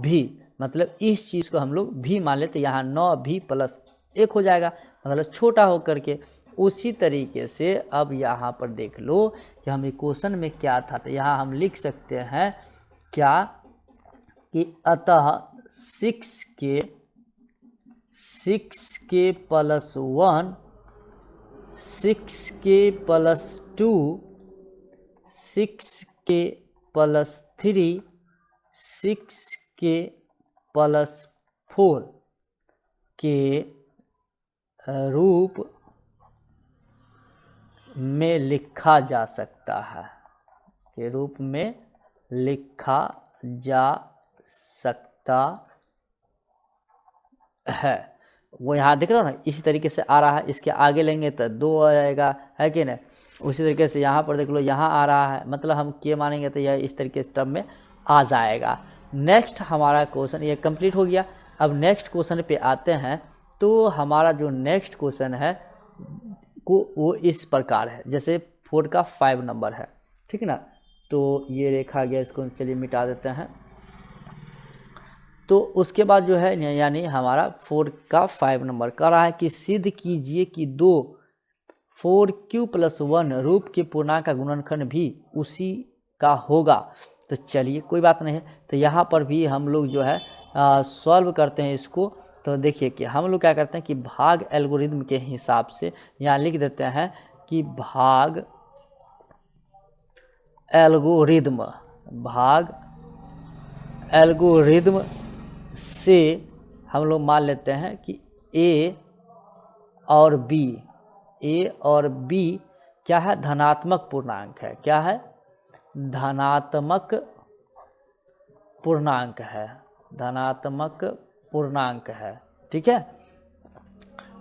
v। मतलब इस चीज़ को हम लोग v मान लेते, यहाँ 9v प्लस 1 हो जाएगा, मतलब छोटा होकर के। उसी तरीके से अब यहाँ पर देख लो कि हम इक्वेशन में क्या था, तो यहाँ हम लिख सकते हैं क्या कि अतः 6k plus 1, 6k plus 2, 6k plus 3, 6k plus 4 के रूप में लिखा जा सकता है, के रूप में लिखा जा सकता है। वो यहाँ देख रहे हो ना, इसी तरीके से आ रहा है। इसके आगे लेंगे तो 2 आ जाएगा, है कि नहीं। उसी तरीके से यहाँ पर देख लो, यहाँ आ रहा है, मतलब हम के मानेंगे तो यह इस तरीके से टर्म में आ जाएगा। नेक्स्ट हमारा क्वेश्चन ये कंप्लीट हो गया। अब नेक्स्ट क्वेश्चन पे आते हैं। तो हमारा जो नेक्स्ट क्वेश्चन है वो इस प्रकार है, जैसे 4 का 5 नंबर है, ठीक है ना। तो ये रेखा गया, इसको चलिए मिटा देते हैं। तो उसके बाद जो है यानी हमारा 4 का 5 नंबर कह रहा है कि सिद्ध कीजिए कि 2 4q प्लस 1 रूप के पूर्णांक का गुणनखंड भी उसी का होगा। तो चलिए कोई बात नहीं है, तो यहाँ पर भी हम लोग जो है सॉल्व करते हैं इसको। तो देखिए कि हम लोग क्या करते हैं कि भाग एल्गोरिदम के हिसाब से यहाँ लिख देते हैं कि भाग एल्गोरिदम से हम लोग मान लेते हैं कि a और b क्या है, धनात्मक पूर्णांक है। क्या है, धनात्मक पूर्णांक है, धनात्मक पूर्णांक है, ठीक है।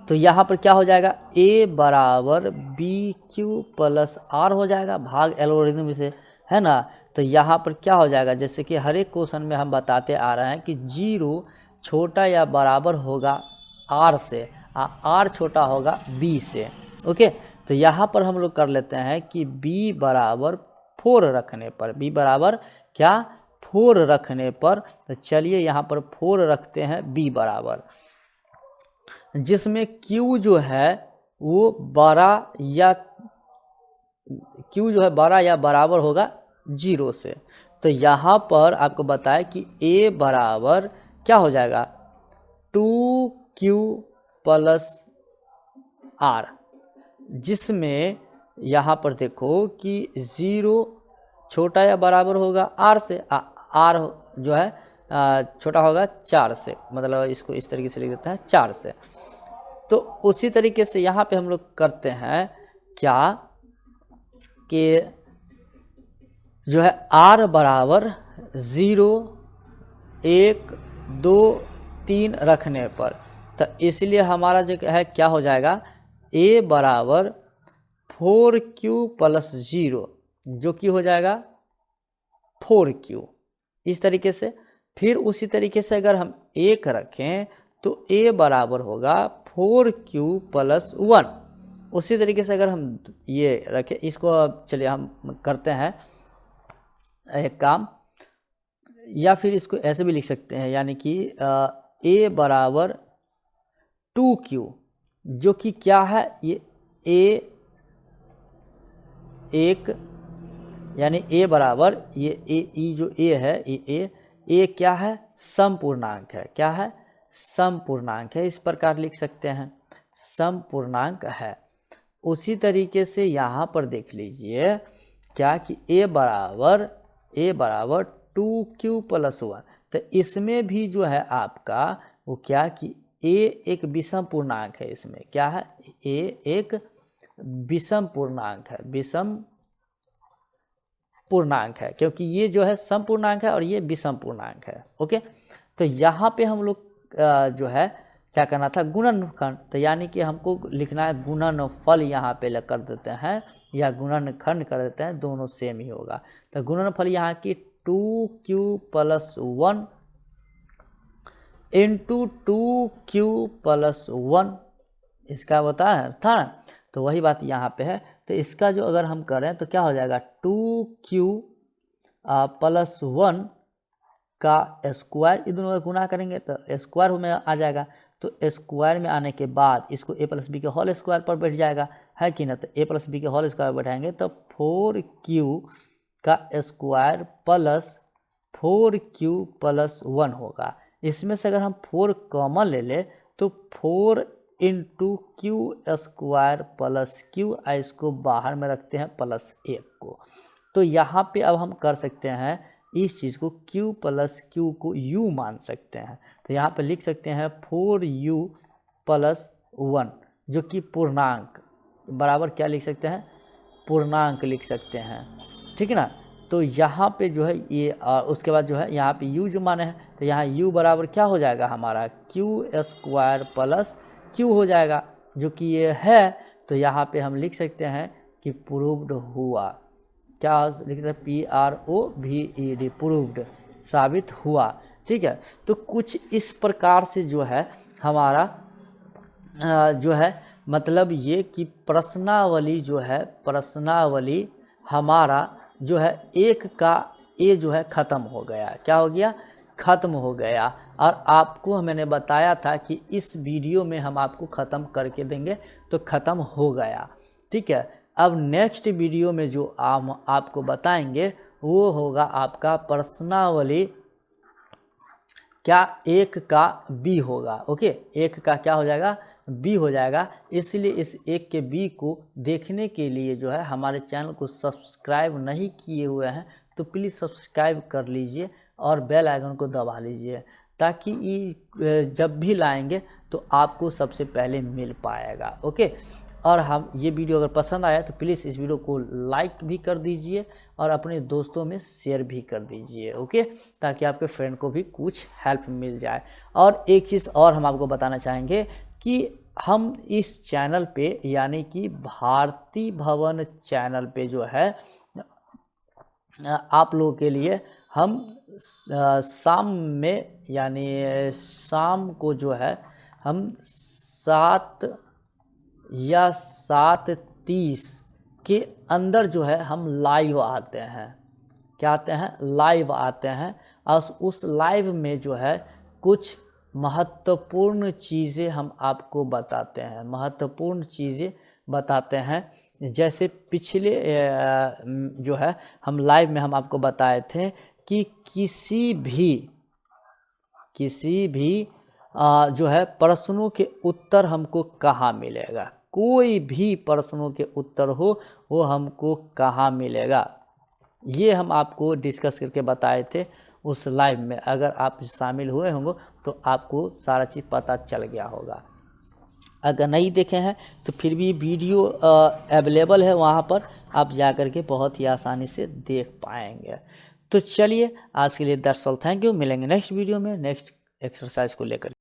तो यहाँ पर क्या हो जाएगा, a बराबर bq प्लस r हो जाएगा भाग एल्गोरिदम से, है ना। तो यहाँ पर क्या हो जाएगा, जैसे कि हर एक क्वेश्चन में हम बताते आ रहे हैं कि 0 छोटा या बराबर होगा r से, r छोटा होगा b से। ओके, तो यहाँ पर हम लोग कर लेते हैं कि b बराबर 4 रखने पर, b बराबर क्या 4 रखने पर, तो चलिए यहाँ पर 4 रखते हैं b बराबर, जिसमें q जो है वो बड़ा या बराबर होगा 0 से। तो यहाँ पर आपको बताया कि a बराबर क्या हो जाएगा 2q प्लस r, जिसमें यहाँ पर देखो कि 0 छोटा या बराबर होगा r से, r जो है छोटा होगा 4 से, मतलब इसको इस तरीके से लिख देते हैं 4 से। तो उसी तरीके से यहाँ पे हम लोग करते हैं क्या कि जो है r बराबर 0, 1, 2, 3 रखने पर, तो इसलिए हमारा जो है क्या हो जाएगा a बराबर 4q प्लस 0, जो कि हो जाएगा 4q, इस तरीके से। फिर उसी तरीके से अगर हम 1 रखें तो a बराबर होगा 4q प्लस 1। उसी तरीके से अगर हम ये रखें, इसको चलिए हम करते हैं एक काम, या फिर इसको ऐसे भी लिख सकते हैं, यानी कि a बराबर 2q, जो कि क्या है ये a1, यानी a बराबर ये जो a है ये a क्या है समपूर्णांक है। क्या है, समपूर्णांक है, इस प्रकार लिख सकते हैं समपूर्णांक है। उसी तरीके से यहाँ पर देख लीजिए क्या कि a बराबर 2q प्लस 1, तो इसमें भी जो है आपका वो क्या कि a एक विषम पूर्णांक है। इसमें क्या है, a एक विषम पूर्णांक है, विषम पूर्णांक है, क्योंकि ये जो है सम पूर्णांक है और ये विषम पूर्णांक है। ओके, तो यहाँ पे हम लोग जो है क्या करना था, गुणनखंड, तो यानी कि हमको लिखना है गुणनफल, यहाँ पे कर देते हैं या गुणनखंड कर देते हैं, दोनों सेम ही होगा। तो गुणनफल यहाँ की 2q plus 1 into 2q plus 1, इसका बताया था ना। तो वही बात यहाँ पे है तो इसका जो अगर हम करें तो क्या हो जाएगा 2q प्लस 1 का स्क्वायर, ये दोनों का गुना करेंगे तो स्क्वायर में आ जाएगा। तो स्क्वायर में आने के बाद इसको a प्लस बी के होल स्क्वायर पर बैठ जाएगा, है कि ना। तो a प्लस बी के होल स्क्वायर बैठाएंगे तो 4q का स्क्वायर प्लस 4q प्लस 1 होगा। इसमें से अगर हम 4 कॉमन ले ले तो 4 into Q square plus Q, इसको बाहर में रखते हैं प्लस 1 को। तो यहाँ पे अब हम कर सकते हैं इस चीज़ को q प्लस क्यू को u मान सकते हैं। तो यहाँ पे लिख सकते हैं 4u प्लस 1 जो कि पूर्णांक बराबर क्या लिख सकते हैं, पूर्णांक लिख सकते हैं, ठीक है ना। तो यहाँ पे जो है ये उसके बाद जो है यहाँ पे u जो माने हैं तो यहाँ u बराबर क्या हो जाएगा हमारा q स्क्वायर प्लस q हो जाएगा जो कि ये है। तो यहाँ पे हम लिख सकते हैं कि प्रूव्ड हुआ, क्या लिखते हैं PROVED, प्रूव्ड, साबित हुआ, ठीक है। तो कुछ इस प्रकार से जो है हमारा जो है मतलब ये कि प्रश्नावली जो है, प्रश्नावली हमारा जो है एक का ए जो है ख़त्म हो गया। क्या हो गया, ख़त्म हो गया। और आपको मैंने बताया था कि इस वीडियो में हम आपको ख़त्म करके देंगे, तो ख़त्म हो गया, ठीक है। अब नेक्स्ट वीडियो में जो आपको बताएंगे वो होगा आपका प्रश्नावली क्या एक का बी होगा। ओके, एक का क्या हो जाएगा, बी हो जाएगा। इसलिए इस एक के बी को देखने के लिए जो है हमारे चैनल को सब्सक्राइब नहीं किए हुए हैं तो प्लीज़ सब्सक्राइब कर लीजिए और बेल आइकन को दबा लीजिए, ताकि ये जब भी लाएंगे तो आपको सबसे पहले मिल पाएगा। ओके, और हम ये वीडियो अगर पसंद आया तो प्लीज़ इस वीडियो को लाइक भी कर दीजिए और अपने दोस्तों में शेयर भी कर दीजिए। ओके, ताकि आपके फ्रेंड को भी कुछ हेल्प मिल जाए। और एक चीज़ और हम आपको बताना चाहेंगे कि हम इस चैनल पे यानी कि भारती भवन चैनल पे जो है आप लोगों के लिए हम शाम में यानी शाम को जो है हम 7 या 7:30 के अंदर जो है हम लाइव आते हैं। क्या आते हैं, लाइव आते हैं। और उस लाइव में जो है कुछ महत्वपूर्ण चीज़ें हम आपको बताते हैं, महत्वपूर्ण चीज़ें बताते हैं। जैसे पिछले जो है हम लाइव में हम आपको बताए थे कि किसी भी जो है प्रश्नों के उत्तर हमको कहाँ मिलेगा, कोई भी प्रश्नों के उत्तर हो वो हमको कहाँ मिलेगा, ये हम आपको डिस्कस करके बताए थे उस लाइव में। अगर आप शामिल हुए होंगे तो आपको सारा चीज़ पता चल गया होगा। अगर नहीं देखे हैं तो फिर भी वीडियो अवेलेबल है, वहाँ पर आप जा कर के बहुत ही आसानी से देख पाएंगे। तो चलिए आज के लिए दैट्स ऑल, थैंक यू। मिलेंगे नेक्स्ट वीडियो में नेक्स्ट एक्सरसाइज को लेकर।